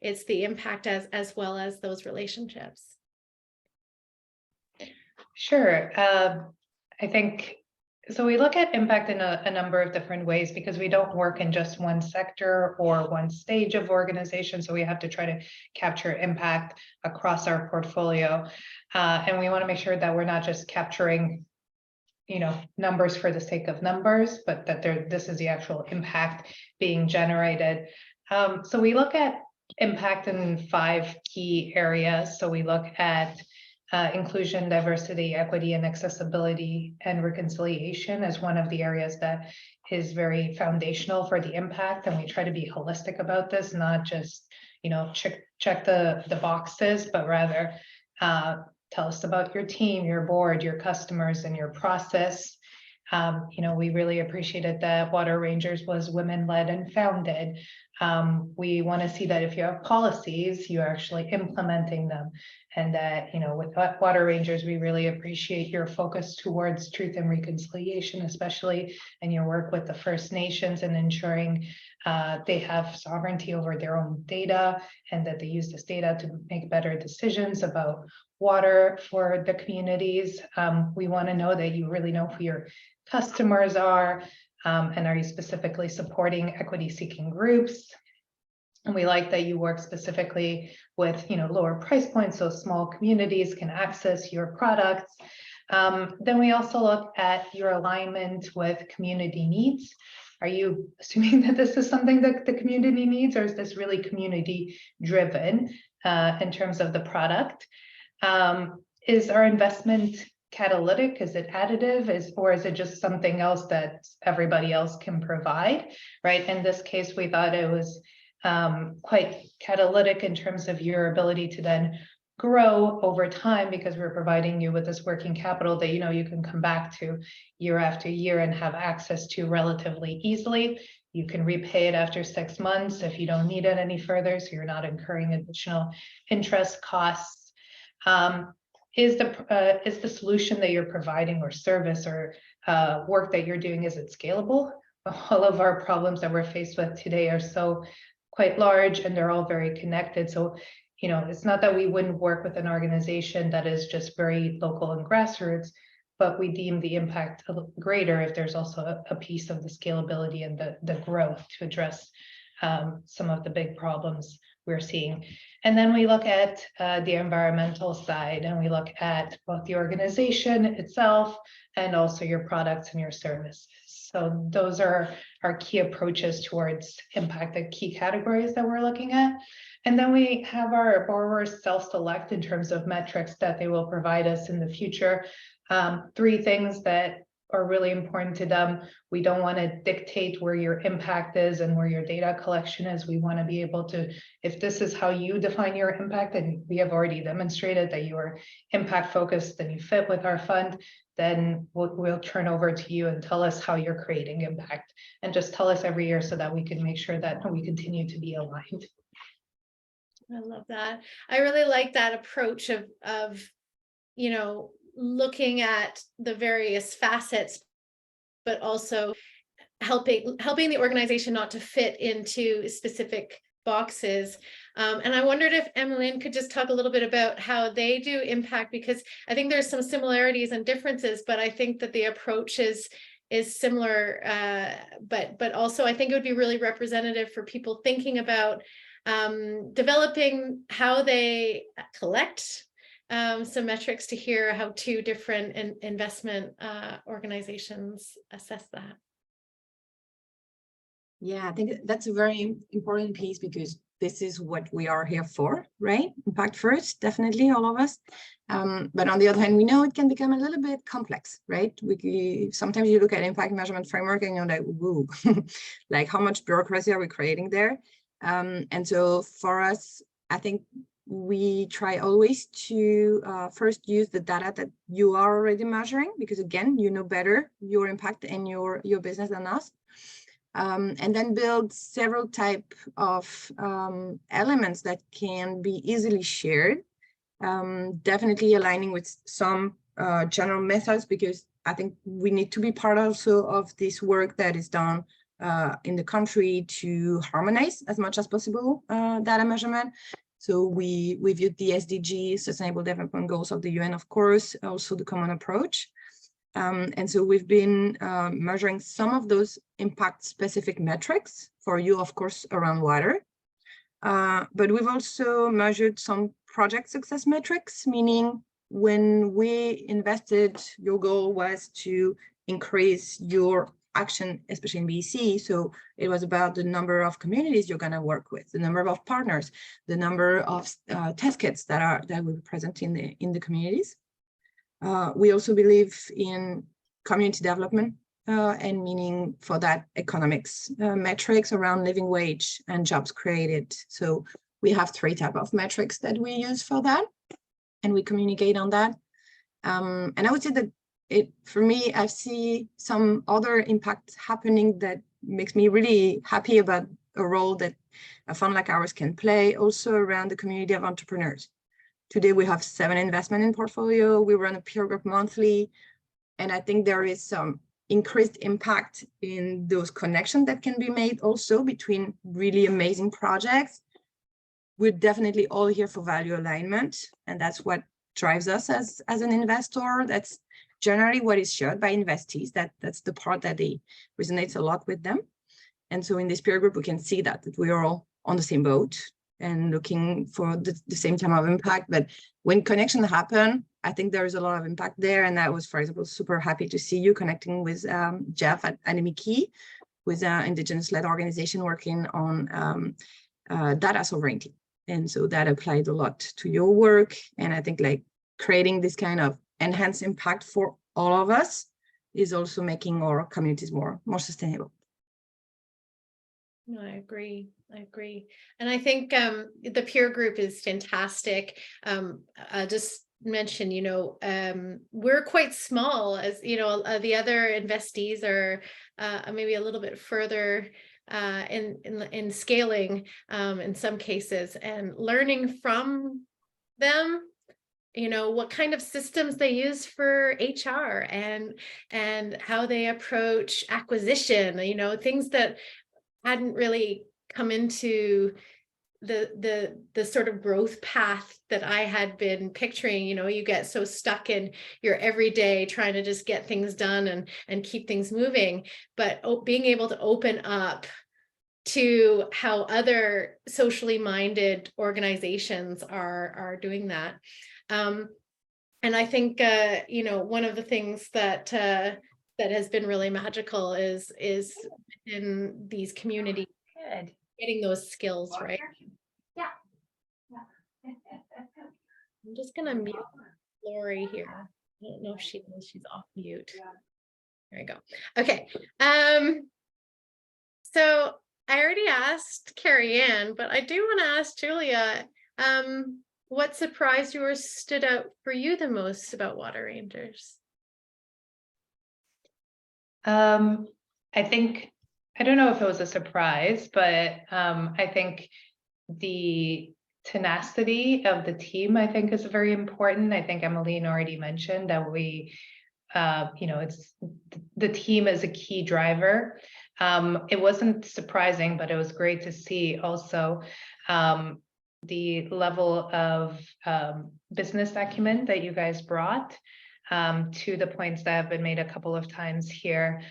it's the impact as well as those relationships. Sure. I think, so we look at impact in a number of different ways, because we don't work in just one sector or one stage of organization. So we have to try to capture impact across our portfolio. And we want to make sure that we're not just capturing numbers for the sake of numbers, but that this is the actual impact being generated. So we look at impact in 5 key areas. So we look at inclusion, diversity, equity, and accessibility, and reconciliation as one of the areas that is very foundational for the impact. And we try to be holistic about this, not just check the boxes, but rather tell us about your team, your board, your customers, and your process. We really appreciated that Water Rangers was women-led and founded. We want to see that if you have policies, you're actually implementing them. And that, with Water Rangers, we really appreciate your focus towards truth and reconciliation, especially in your work with the First Nations and ensuring they have sovereignty over their own data, and that they use this data to make better decisions about water for the communities. We want to know that you really know who your customers are, and are you specifically supporting equity-seeking groups. And we like that you work specifically with lower price points, so small communities can access your products. Then we also look at your alignment with community needs, Are you assuming that this is something that the community needs, or is this really community driven in terms of the product? Is our investment catalytic? Is it additive? Or is it just something else that everybody else can provide, right? In this case, we thought it was quite catalytic in terms of your ability to then grow over time, because we're providing you with this working capital that you can come back to year after year and have access to relatively easily. You can repay it after 6 months if you don't need it any further, so you're not incurring additional interest costs. Is the solution that you're providing, or service, or work that you're doing, is it scalable? All of our problems that we're faced with today are so quite large, and they're all very connected. So, it's not that we wouldn't work with an organization that is just very local and grassroots, but we deem the impact greater if there's also a piece of the scalability and the growth to address some of the big problems we're seeing. And then we look at the environmental side, and we look at both the organization itself and also your products and your services. So those are our key approaches towards impact, the key categories that we're looking at. And then we have our borrowers self-select in terms of metrics that they will provide us in the future. 3 things that are really important to them. We don't want to dictate where your impact is and where your data collection is. We want to be able to, if this is how you define your impact, and we have already demonstrated that you are impact focused and you fit with our fund, then we'll turn over to you and tell us how you're creating impact, and just tell us every year so that we can make sure that we continue to be aligned. I love that. I really like that approach of looking at the various facets, but also helping the organization not to fit into specific boxes. And I wondered if Emeline could just talk a little bit about how they do impact, because I think there's some similarities and differences, but I think that the approach is similar, but also I think it would be really representative for people thinking about developing how they collect some metrics, to hear how 2 different investment organizations assess that. Yeah, I think that's a very important piece, because this is what we are here for, right? Impact first, definitely, all of us. But on the other hand, we know it can become a little bit complex, right? Sometimes you look at impact measurement framework and you're like, whoa, like how much bureaucracy are we creating there? And so for us, I think we try always to first use the data that you are already measuring, because again, you know better your impact and your business than us. And then build several type of elements that can be easily shared, definitely aligning with some general methods, because I think we need to be part also of this work that is done in the country to harmonize as much as possible data measurement. So we viewed the SDG, Sustainable Development Goals of the UN, of course, also the common approach. And so we've been measuring some of those impact-specific metrics for you, of course, around water. But we've also measured some project success metrics, meaning when we invested, your goal was to increase your action, especially in BC. So it was about the number of communities you're going to work with, the number of partners, the number of test kits that will be present in the communities. We also believe in community development, and meaning for that economics metrics around living wage and jobs created. So we have 3 types of metrics that we use for that, and we communicate on that. And I would say that for me, I see some other impact happening that makes me really happy about a role that a fund like ours can play, also around the community of entrepreneurs. Today, we have 7 investments in portfolio. We run a peer group monthly. And I think there is some increased impact in those connections that can be made also between really amazing projects. We're definitely all here for value alignment. And that's what drives us as an investor. That's generally what is shared by investees. That's the part that resonates a lot with them. And so in this peer group, we can see that we are all on the same boat and looking for the same type of impact. But when connections happen, I think there is a lot of impact there. And I was, for example, super happy to see you connecting with Jeff at Anime Key, with an Indigenous-led organization working on data sovereignty. And so that applied a lot to your work. And I think like creating this kind of enhanced impact for all of us is also making our communities more sustainable. No, I agree. And I think the peer group is fantastic. I'll just mention, we're quite small, as the other investees are maybe a little bit further in scaling in some cases, and learning from them, what kind of systems they use for HR and how they approach acquisition, things that hadn't really come into the sort of growth path that I had been picturing. You get so stuck in your everyday trying to just get things done and keep things moving, but being able to open up to how other socially minded organizations are doing that. And I think one of the things that has been really magical is in these communities getting those skills right. Yeah. I'm just gonna mute Lori here. I don't know if she knows she's off mute. There we go. Okay. So I already asked Kariann, but I do want to ask Julia, what surprised you or stood out for you the most about Water Rangers? I think, I don't know if it was a surprise, but I think the tenacity of the team, I think, is very important. I think Emeline already mentioned that we, it's the team is a key driver. It wasn't surprising, but it was great to see also the level of business acumen that you guys brought to the points that have been made a couple of times here,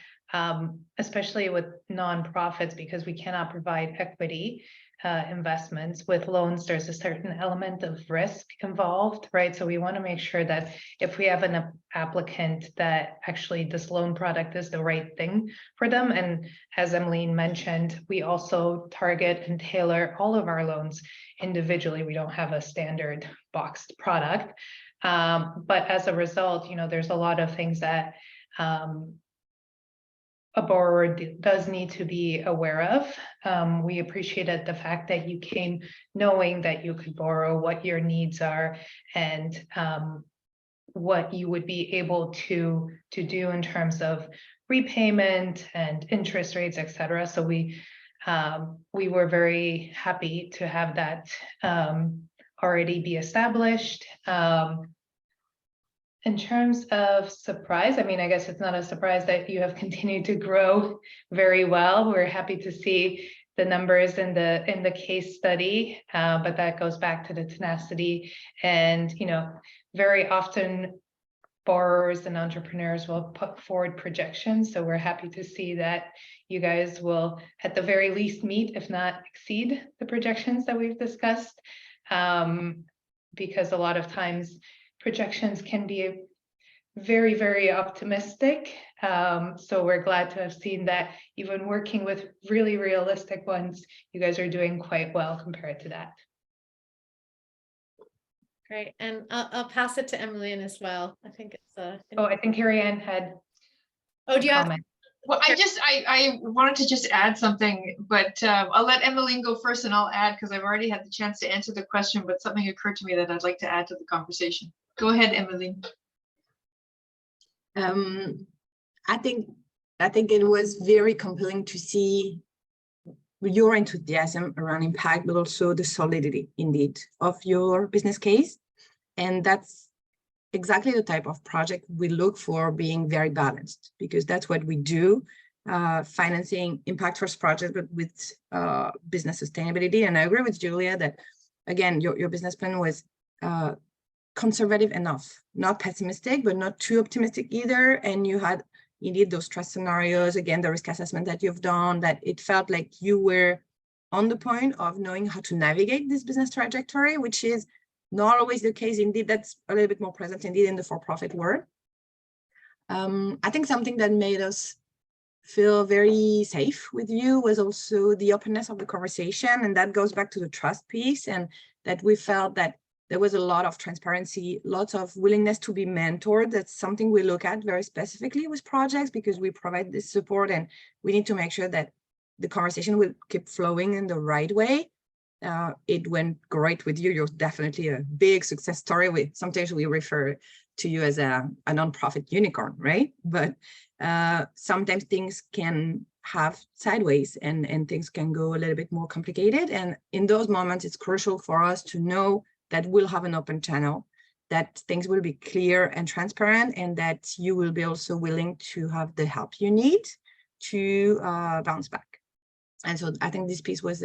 especially with nonprofits, because we cannot provide equity investments. With loans, there's a certain element of risk involved, right? So we want to make sure that if we have an applicant, that actually this loan product is the right thing for them. And as Emeline mentioned, we also target and tailor all of our loans individually. We don't have a standard boxed product. But as a result, there's a lot of things that a borrower does need to be aware of. We appreciated the fact that you came knowing that you could borrow, what your needs are, and what you would be able to do in terms of repayment and interest rates, etc. So we were very happy to have that already be established. In terms of surprise, I mean, I guess it's not a surprise that you have continued to grow very well. We're happy to see the numbers in the case study, but that goes back to the tenacity. And very often borrowers and entrepreneurs will put forward projections. So we're happy to see that you guys will, at the very least, meet, if not exceed, the projections that we've discussed, because a lot of times projections can be very, very optimistic. So we're glad to have seen that even working with really realistic ones, you guys are doing quite well compared to that. Great. And I'll pass it to Emeline as well. I think it's I think Kariann had do you have? Well, I wanted to just add something, but I'll let Emeline go first and I'll add, because I've already had the chance to answer the question, but something occurred to me that I'd like to add to the conversation. Go ahead, Emeline. I think it was very compelling to see your enthusiasm around impact, but also the solidity indeed of your business case. And that's exactly the type of project we look for, being very balanced, because that's what we do, financing impact first projects, but with business sustainability. And I agree with Julia that, again, your business plan was conservative enough, not pessimistic, but not too optimistic either. And you had indeed those stress scenarios, again, the risk assessment that you've done, that it felt like you were on the point of knowing how to navigate this business trajectory, which is not always the case. Indeed, that's a little bit more present indeed in the for-profit world. I think something that made us feel very safe with you was also the openness of the conversation. And that goes back to the trust piece, and that we felt that there was a lot of transparency, lots of willingness to be mentored. That's something we look at very specifically with projects, because we provide this support and we need to make sure that the conversation will keep flowing in the right way. It went great with you. You're definitely a big success story. Sometimes we refer to you as a nonprofit unicorn, right? But sometimes things can have sideways and things can go a little bit more complicated. And in those moments, it's crucial for us to know that we'll have an open channel, that things will be clear and transparent, and that you will be also willing to have the help you need to bounce back. And so I think this piece was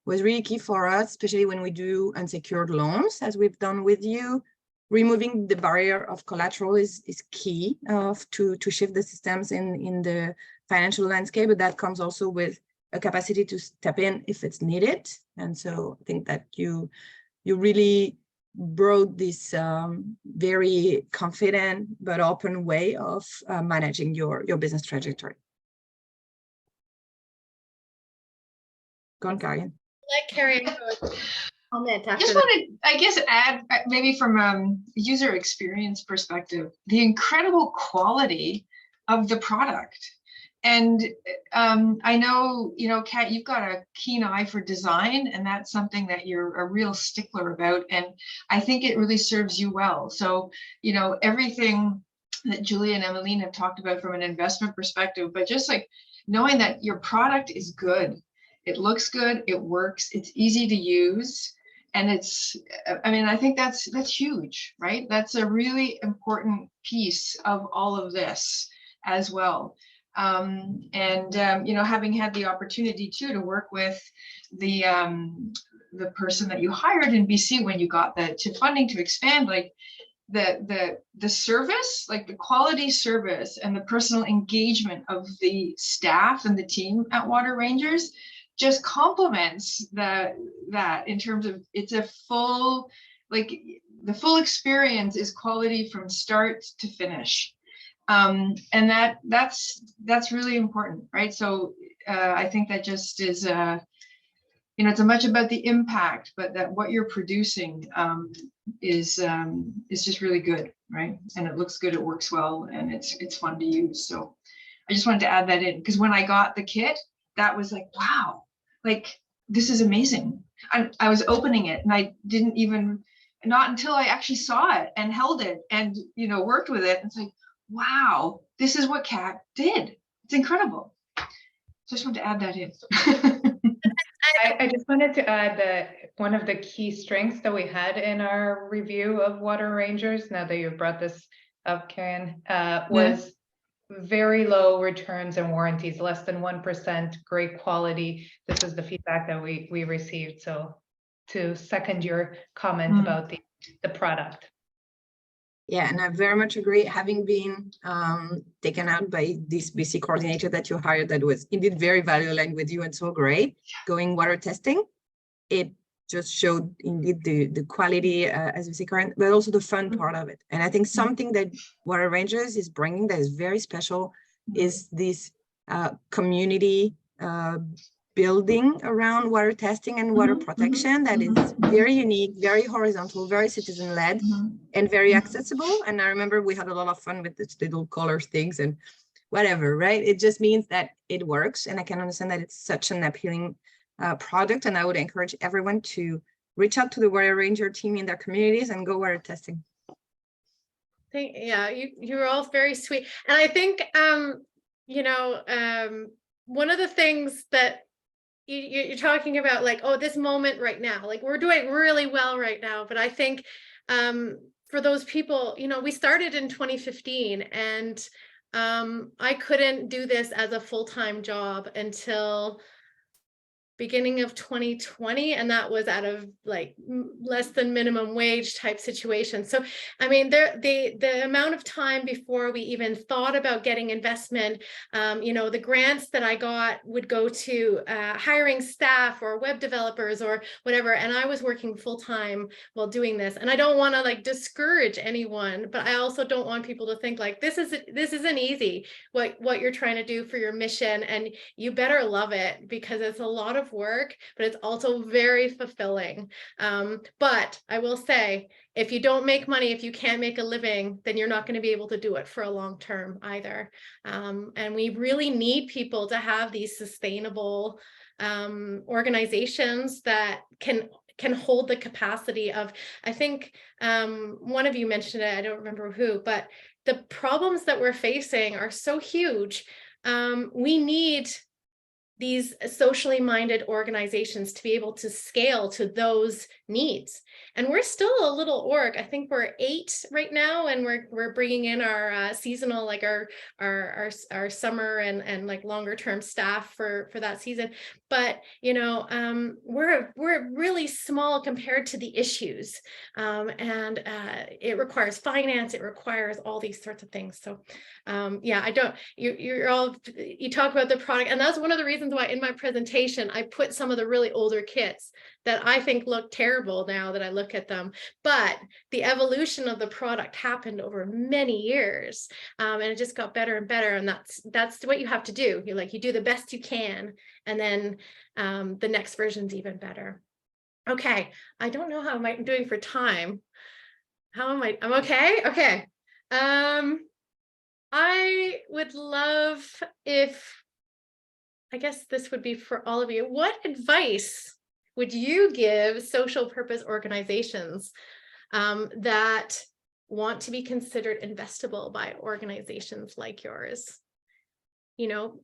really key for us, especially when we do unsecured loans, as we've done with you. Removing the barrier of collateral is key to shift the systems in the financial landscape, but that comes also with a capacity to step in if it's needed. And so I think that you really brought this very confident but open way of managing your business trajectory. Go on, Kariann. Let Kariann comment after Just that. want to, I guess, add maybe from a user experience perspective, the incredible quality of the product. And I know, Kat, you've got a keen eye for design, and that's something that you're a real stickler about. And I think it really serves you well. So, everything that Julia and Emeline have talked about from an investment perspective, but just like knowing that your product is good, it looks good, it works, it's easy to use. And I think that's huge, right? That's a really important piece of all of this as well. Having had the opportunity too to work with the person that you hired in BC when you got the funding to expand, like the service, like the quality service and the personal engagement of the staff and the team at Water Rangers just complements that in terms of it's a full, like the full experience is quality from start to finish. And that's really important, right? So I think that just is it's as much about the impact, but that what you're producing is just really good, right? And it looks good, it works well, and it's fun to use. So I just wanted to add that in, because when I got the kit, that was like, wow, like this is amazing. I was opening it and I didn't even, not until I actually saw it and held it and worked with it, it's like, wow, this is what Kat did. It's incredible. So I just wanted to add that in. I just wanted to add that one of the key strengths that we had in our review of Water Rangers, now that you've brought this up, Kariann, was very low returns and warranties, less than 1%, great quality. This is the feedback that we received. So to second your comment about the product. Yeah, and I very much agree. Having been taken out by this BC coordinator that you hired, that was indeed very value aligned with you and so great, going water testing, it just showed indeed the quality as we see current, but also the fun part of it. And I think something that Water Rangers is bringing that is very special is this community building around water testing and water protection that is very unique, very horizontal, very citizen-led, and very accessible. And I remember we had a lot of fun with these little color things and whatever, right? It just means that it works, and I can understand that it's such an appealing product, and I would encourage everyone to reach out to the Water Ranger team in their communities and go water testing. Yeah, you're all very sweet. And I think, one of the things that you're talking about, like, oh, this moment right now, like we're doing really well right now. But I think for those people, we started in 2015 and I couldn't do this as a full-time job until beginning of 2020, and that was out of like less than minimum wage type situation. So I mean, the amount of time before we even thought about getting investment, you know, the grants that I got would go to hiring staff or web developers or whatever, and I was working full-time while doing this. And I don't want to like discourage anyone, but I also don't want people to think like this isn't easy what you're trying to do for your mission, and you better love it, because it's a lot of work, but it's also very fulfilling. But I will say, if you don't make money, if you can't make a living, then you're not going to be able to do it for a long term either. And we really need people to have these sustainable organizations that can hold the capacity of, I think one of you mentioned it, I don't remember who, but the problems that we're facing are so huge. We need these socially minded organizations to be able to scale to those needs. And we're still a little org. I think we're 8 right now, and we're bringing in our seasonal, like our summer and like longer term staff for that season. But you know, we're really small compared to the issues, and it requires finance. It requires all these sorts of things. So yeah, you talk about the product, and that's one of the reasons why in my presentation I put some of the really older kits that I think look terrible now that I look at them, but the evolution of the product happened over many years, and it just got better and better. And that's what you have to do. You do the best you can, and then the next version's even better. Okay, I don't know how I'm doing for time. How am I? I'm okay. Okay. I would love if, I guess this would be for all of you, what advice would you give social purpose organizations that want to be considered investable by organizations like yours? You know,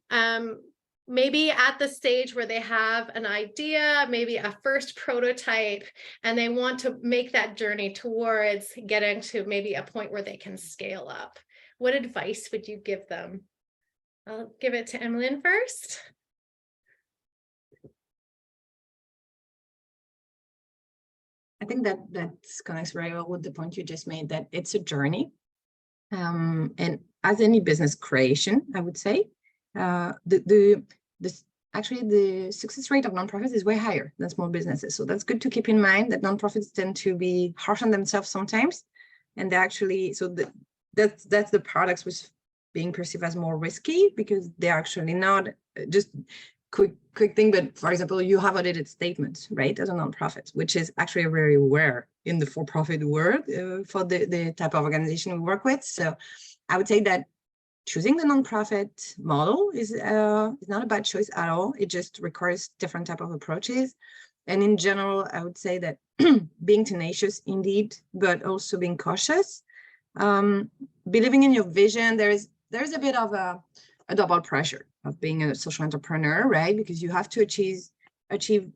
maybe at the stage where they have an idea, maybe a first prototype, and they want to make that journey towards getting to maybe a point where they can scale up. What advice would you give them? I'll give it to Emeline first. I think that connects very well with the point you just made, that it's a journey. And as any business creation, I would say, actually the success rate of nonprofits is way higher than small businesses. So that's good to keep in mind, that nonprofits tend to be harsh on themselves sometimes. And they actually, so that's the products which being perceived as more risky, because they're actually not. Just quick thing, but for example, you have audited statements, right, as a nonprofit, which is actually very rare in the for-profit world for the type of organization we work with. So I would say that choosing the nonprofit model is not a bad choice at all. It just requires different type of approaches. And in general, I would say that being tenacious indeed, but also being cautious, believing in your vision. There's a bit of a double pressure of being a social entrepreneur, right? Because you have to achieve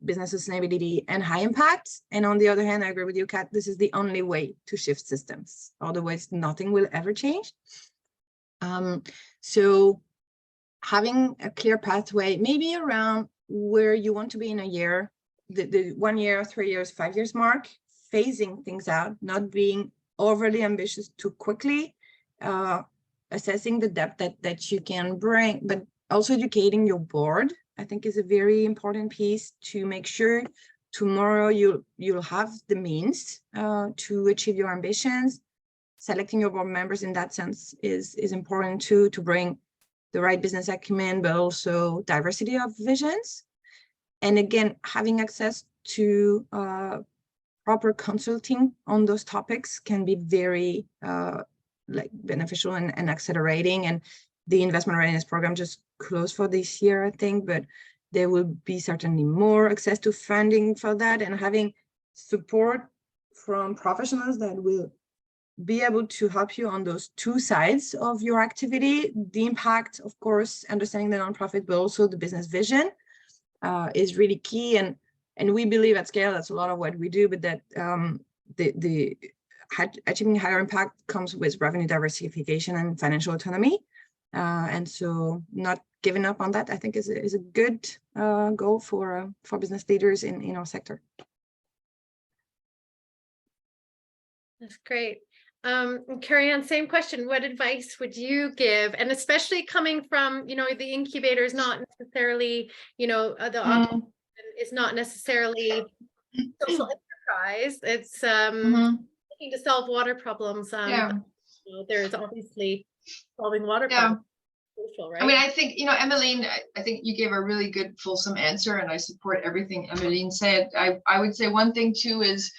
business sustainability and high impact. And on the other hand, I agree with you, Kat, this is the only way to shift systems. Otherwise, nothing will ever change. So having a clear pathway, maybe around where you want to be in a year, the 1 year, 3 years, 5 years mark, phasing things out, not being overly ambitious too quickly, assessing the depth that you can bring, but also educating your board, I think, is a very important piece to make sure tomorrow you'll have the means to achieve your ambitions. Selecting your board members in that sense is important too, to bring the right business acumen, but also diversity of visions. And again, having access to proper consulting on those topics can be very beneficial and accelerating. And the investment readiness program just closed for this year, I think, but there will be certainly more access to funding for that, and having support from professionals that will be able to help you on those two sides of your activity. The impact, of course, understanding the nonprofit, but also the business vision is really key. And we believe at scale, that's a lot of what we do, but that the achieving higher impact comes with revenue diversification and financial autonomy. And so not given up on that, I think is a good goal for business leaders in our sector. That's great. Kariann, same question. What advice would you give? And especially coming from, the incubator is not necessarily, the is not necessarily social enterprise. It's looking to solve water problems. There's obviously solving water problems. Social, right? I mean, I think, Emeline, I think you gave a really good fulsome answer, and I support everything Emeline said. I would say one thing too is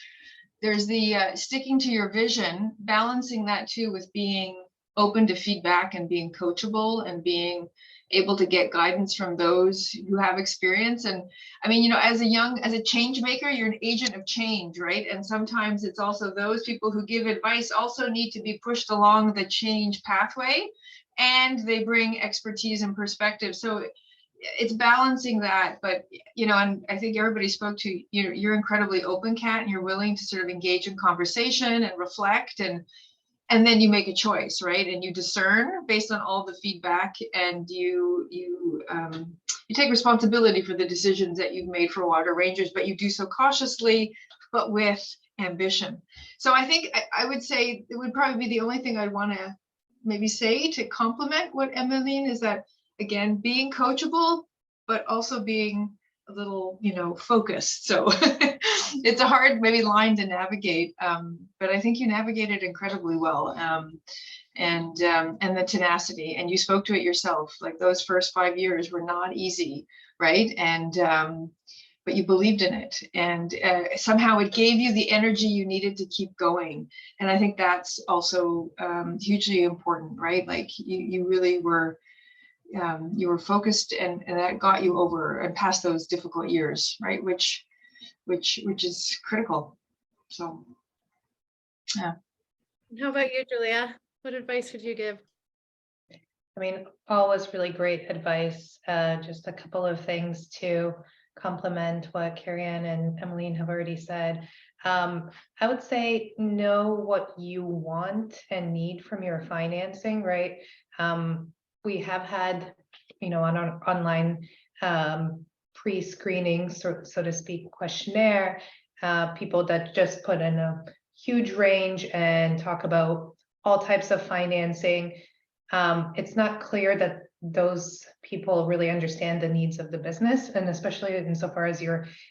there's the sticking to your vision, balancing that too with being open to feedback and being coachable and being able to get guidance from those who have experience. And I mean, as a change maker, you're an agent of change, right? And sometimes it's also those people who give advice also need to be pushed along the change pathway, and they bring expertise and perspective. So it's balancing that, but and I think everybody spoke to you're incredibly open, Kat, and you're willing to sort of engage in conversation and reflect, and then you make a choice, right? And you discern based on all the feedback, and you take responsibility for the decisions that you've made for Water Rangers, but you do so cautiously, but with ambition. So I think I would say it would probably be the only thing I'd want to maybe say to complement what Emeline is that, again, being coachable, but also being a little, focused. So it's a hard maybe line to navigate, but I think you navigated incredibly well. And the tenacity, and you spoke to it yourself, like those first 5 years were not easy, right? And but you believed in it, and somehow it gave you the energy you needed to keep going. And I think that's also hugely important, right? Like you really were focused, and that got you over and past those difficult years, right? Which is critical. So, yeah. How about you, Julia? What advice would you give? I mean, all was really great advice. Just a couple of things to complement what Kariann and Emeline have already said. I would say know what you want and need from your financing, right? We have had, on our online pre-screening, so to speak, questionnaire, people that just put in a huge range and talk about all types of financing. It's not clear that those people really understand the needs of the business, and especially insofar as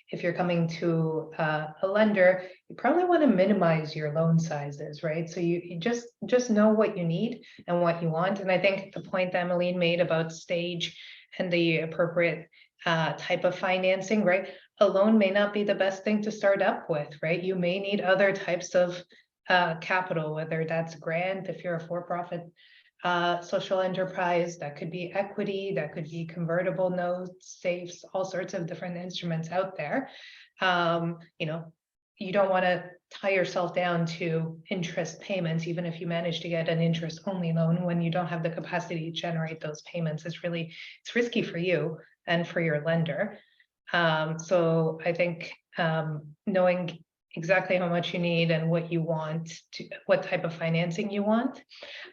if you're coming to a lender, you probably want to minimize your loan sizes, right? So you just know what you need and what you want. And I think the point that Emeline made about stage and the appropriate type of financing, right? A loan may not be the best thing to start up with, right? You may need other types of capital, whether that's grant, if you're a for-profit social enterprise, that could be equity, that could be convertible notes, safes, all sorts of different instruments out there. You don't want to tie yourself down to interest payments, even if you manage to get an interest only loan, when you don't have the capacity to generate those payments. It's risky for you and for your lender. So I think knowing exactly how much you need and what you want, what type of financing you want.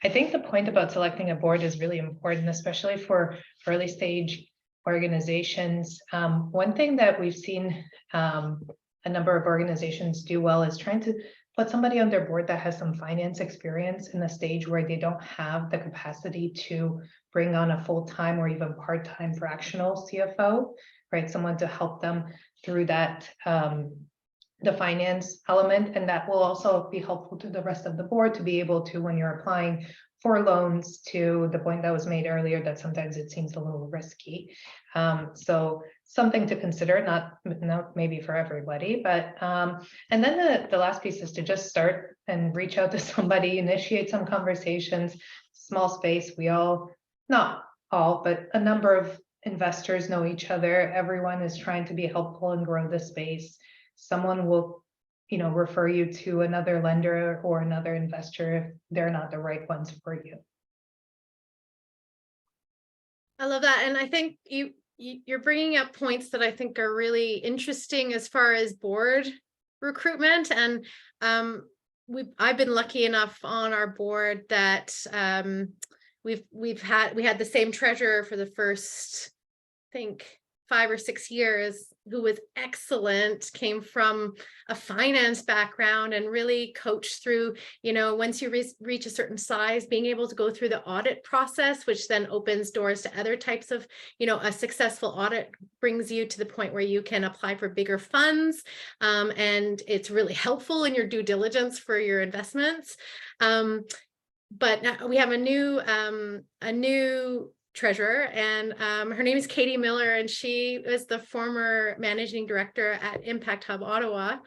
I think the point about selecting a board is really important, especially for early stage organizations. One thing that we've seen a number of organizations do well is trying to put somebody on their board that has some finance experience in a stage where they don't have the capacity to bring on a full-time or even part-time fractional CFO, right? Someone to help them through that the finance element, and that will also be helpful to the rest of the board to be able to, when you're applying for loans, to the point that was made earlier, that sometimes it seems a little risky. So something to consider, not maybe for everybody, but and then the last piece is to just start and reach out to somebody, initiate some conversations. Small space, we all, not all, but a number of investors know each other. Everyone is trying to be helpful and grow the space. Someone will, refer you to another lender or another investor if they're not the right ones for you. I love that. And I think you're bringing up points that I think are really interesting as far as board recruitment. And I've been lucky enough on our board that we had the same treasurer for the first, I think, 5 or 6 years, who was excellent, came from a finance background and really coached through, once you reach a certain size, being able to go through the audit process, which then opens doors to other types of, a successful audit brings you to the point where you can apply for bigger funds. And it's really helpful in your due diligence for your investments. But now we have a new treasurer, and her name is Katie Miller, and she was the former managing director at Impact Hub Ottawa,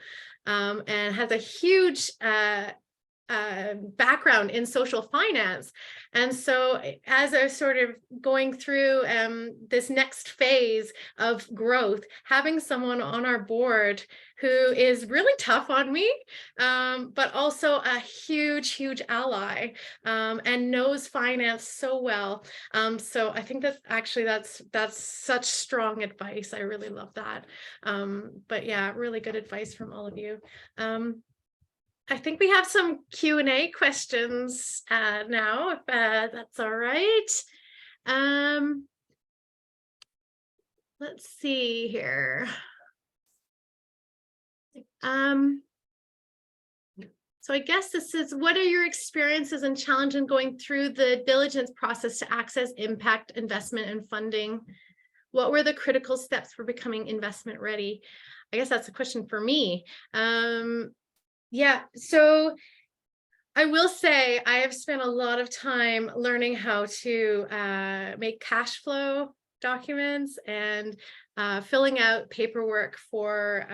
and has a huge background in social finance. And so as I was sort of going through this next phase of growth, having someone on our board who is really tough on me, but also a huge ally, and knows finance so well. So I think that's such strong advice. I really love that. But yeah, really good advice from all of you. I think we have some Q&A questions now, if that's all right. Let's see here. So I guess this is, what are your experiences and challenges in going through the diligence process to access impact investment and funding? What were the critical steps for becoming investment ready? I guess that's a question for me. Yeah, so I will say I have spent a lot of time learning how to make cash flow documents and filling out paperwork for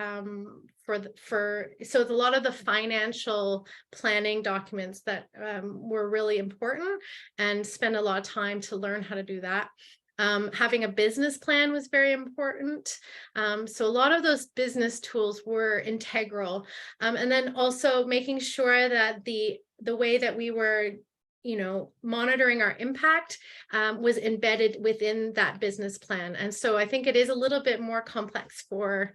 so a lot of the financial planning documents that were really important, and spend a lot of time to learn how to do that. Having a business plan was very important. So a lot of those business tools were integral. And then also making sure that the way that we were, monitoring our impact was embedded within that business plan. And so I think it is a little bit more complex for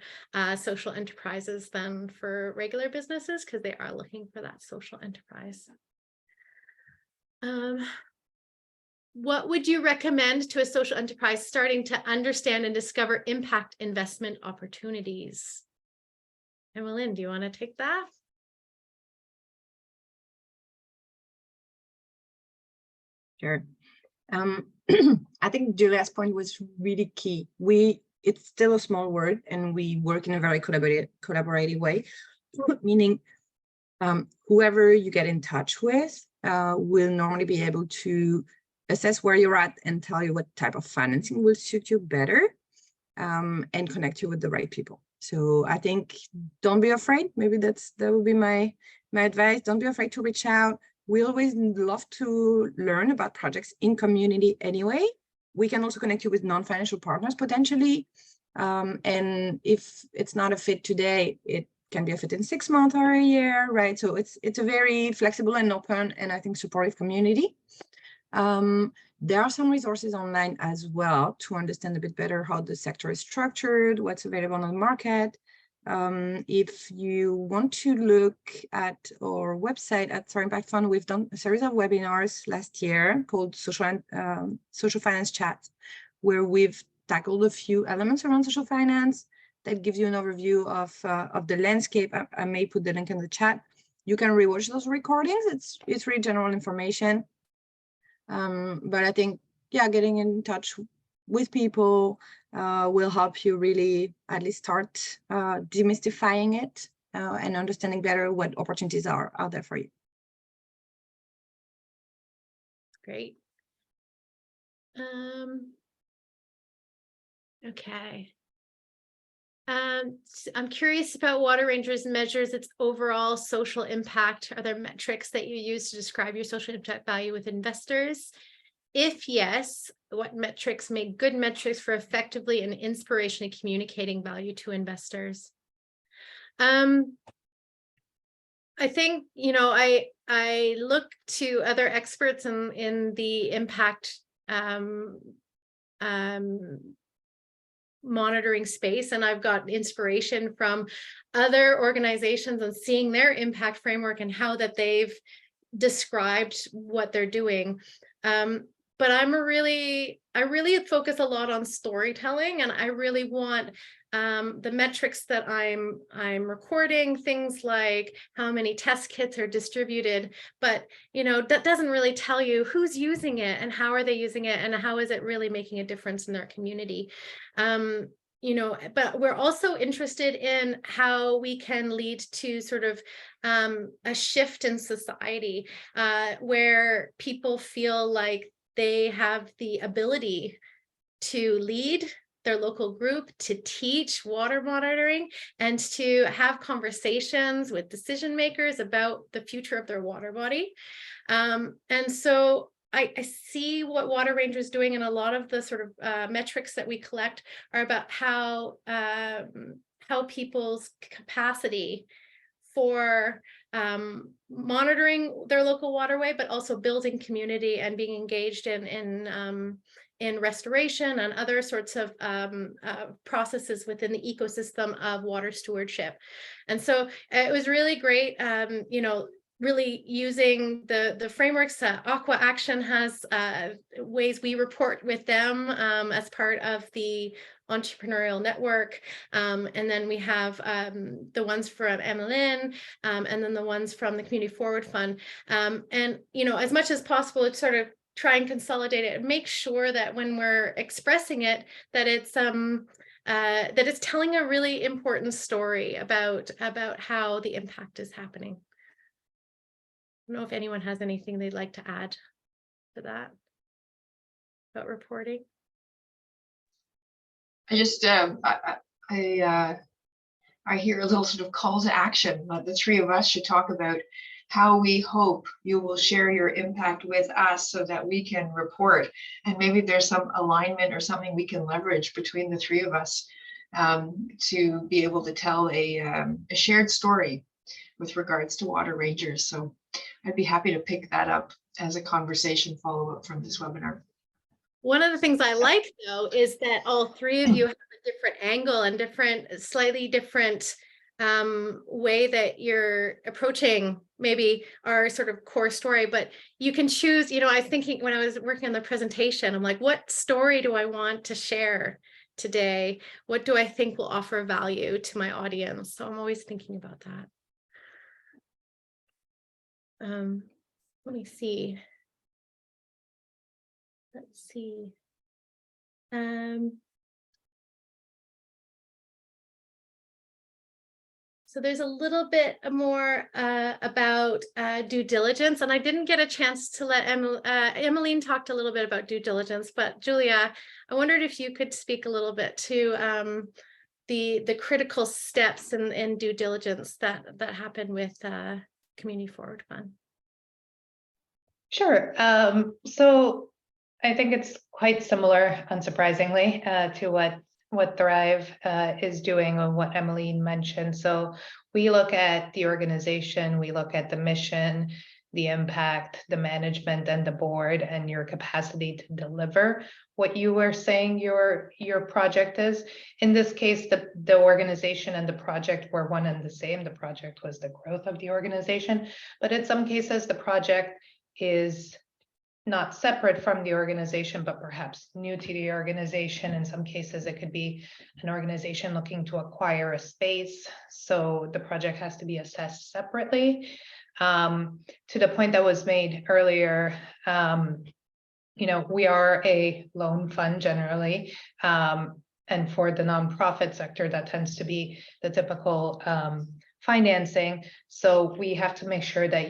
social enterprises than for regular businesses, because they are looking for that social enterprise. What would you recommend to a social enterprise starting to understand and discover impact investment opportunities? Emeline, do you want to take that? Sure. I think Julia's point was really key. It's still a small world, and we work in a very collaborative way, meaning whoever you get in touch with will normally be able to assess where you're at and tell you what type of financing will suit you better, and connect you with the right people. So I think don't be afraid. Maybe that would be my advice. Don't be afraid to reach out. We always love to learn about projects in community anyway. We can also connect you with non-financial partners potentially. And if it's not a fit today, it can be a fit in 6 months or a year, right? So it's a very flexible and open, and I think supportive community. There are some resources online as well to understand a bit better how the sector is structured, what's available on the market. If you want to look at our website at Star Impact Fund, we've done a series of webinars last year called Social Finance Chat, where we've tackled a few elements around social finance that gives you an overview of the landscape. I may put the link in the chat. You can rewatch those recordings. It's really general information. But I think, yeah, getting in touch with people will help you really at least start demystifying it and understanding better what opportunities are out there for you. Great. Okay. I'm curious about Water Rangers measures its overall social impact. Are there metrics that you use to describe your social impact value with investors? If yes, what metrics make good metrics for effectively and inspirationally communicating value to investors? I think, I look to other experts in the impact monitoring space, and I've got inspiration from other organizations and seeing their impact framework and how that they've described what they're doing. I really focus a lot on storytelling, and I really want the metrics that I'm recording, things like how many test kits are distributed, but that doesn't really tell you who's using it and how are they using it and how is it really making a difference in their community. But we're also interested in how we can lead to sort of a shift in society where people feel like they have the ability to lead their local group, to teach water monitoring, and to have conversations with decision makers about the future of their water body. And so I see what Water Ranger is doing, and a lot of the sort of metrics that we collect are about how people's capacity for monitoring their local waterway, but also building community and being engaged in restoration and other sorts of processes within the ecosystem of water stewardship. And so it was really great, really using the frameworks. AquaAction has ways we report with them as part of the entrepreneurial network, and then we have the ones from Emeline, and then the ones from the Community Forward Fund, and as much as possible, it's sort of try and consolidate it and make sure that when we're expressing it, that it's telling a really important story about how the impact is happening. I don't know if anyone has anything they'd like to add to that about reporting. I just I hear a little sort of call to action. The three of us should talk about how we hope you will share your impact with us so that we can report. And maybe there's some alignment or something we can leverage between the three of us to be able to tell a shared story with regards to Water Rangers. So I'd be happy to pick that up as a conversation follow-up from this webinar. One of the things I like, though, is that all three of you have a different angle and slightly different way that you're approaching maybe our sort of core story, but you can choose. I was thinking when I was working on the presentation, I'm like, what story do I want to share today? What do I think will offer value to my audience? So I'm always thinking about that. Let me see. Let's see. So there's a little bit more about due diligence, and I didn't get a chance to let Emeline talked a little bit about due diligence, but Julia, I wondered if you could speak a little bit to the critical steps in due diligence that happen with Community Forward Fund. Sure. So I think it's quite similar, unsurprisingly, to what Thrive is doing and what Emeline mentioned. So we look at the organization, we look at the mission, the impact, the management and the board, and your capacity to deliver what you were saying your project is. In this case, the organization and the project were one and the same. The project was the growth of the organization, but in some cases the project is not separate from the organization, but perhaps new to the organization. In some cases, it could be an organization looking to acquire a space. So the project has to be assessed separately. To the point that was made earlier, we are a loan fund generally. And for the nonprofit sector, that tends to be the typical financing. So we have to make sure that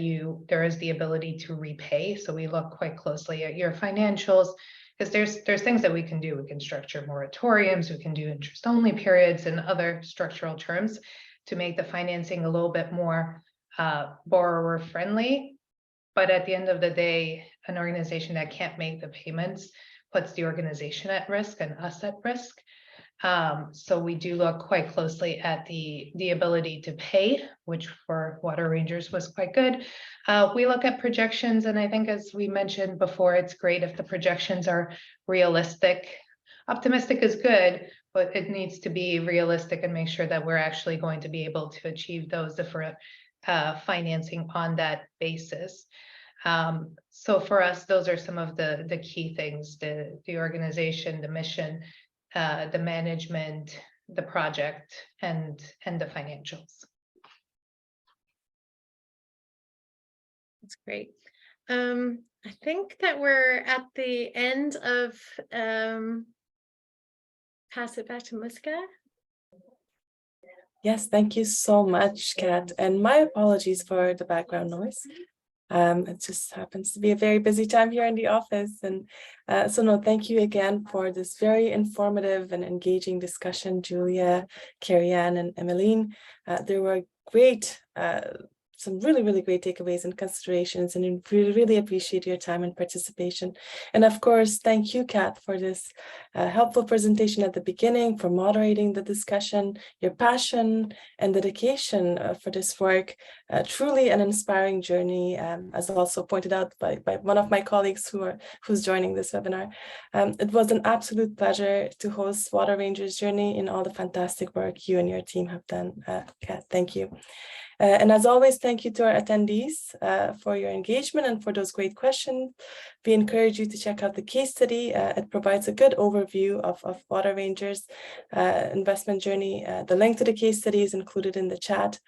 there is the ability to repay. So we look quite closely at your financials, because there's things that we can do. We can structure moratoriums, we can do interest-only periods and other structural terms to make the financing a little bit more borrower friendly. But at the end of the day, an organization that can't make the payments puts the organization at risk and us at risk. So we do look quite closely at the ability to pay, which for Water Rangers was quite good. We look at projections, and I think, as we mentioned before, it's great if the projections are realistic. Optimistic is good, but it needs to be realistic and make sure that we're actually going to be able to achieve those different financing on that basis. So for us, those are some of the key things: the organization, the mission, the management, the project, and the financials. That's great. I think that we're at the end of pass it back to Muska. Yes, thank you so much, Kat. And my apologies for the background noise. It just happens to be a very busy time here in the office. And so no, thank you again for this very informative and engaging discussion, Julia, Kariann, and Emeline. There were great, some really great takeaways and considerations, and we really appreciate your time and participation. And of course, thank you, Kat, for this helpful presentation at the beginning, for moderating the discussion, your passion and dedication for this work. Truly an inspiring journey, as also pointed out by one of my colleagues who's joining this webinar. It was an absolute pleasure to host Water Rangers Journey in all the fantastic work you and your team have done. Kat, thank you. And as always, thank you to our attendees for your engagement and for those great questions. We encourage you to check out the case study. It provides a good overview of Water Rangers investment journey. The link to the case study is included in the chat.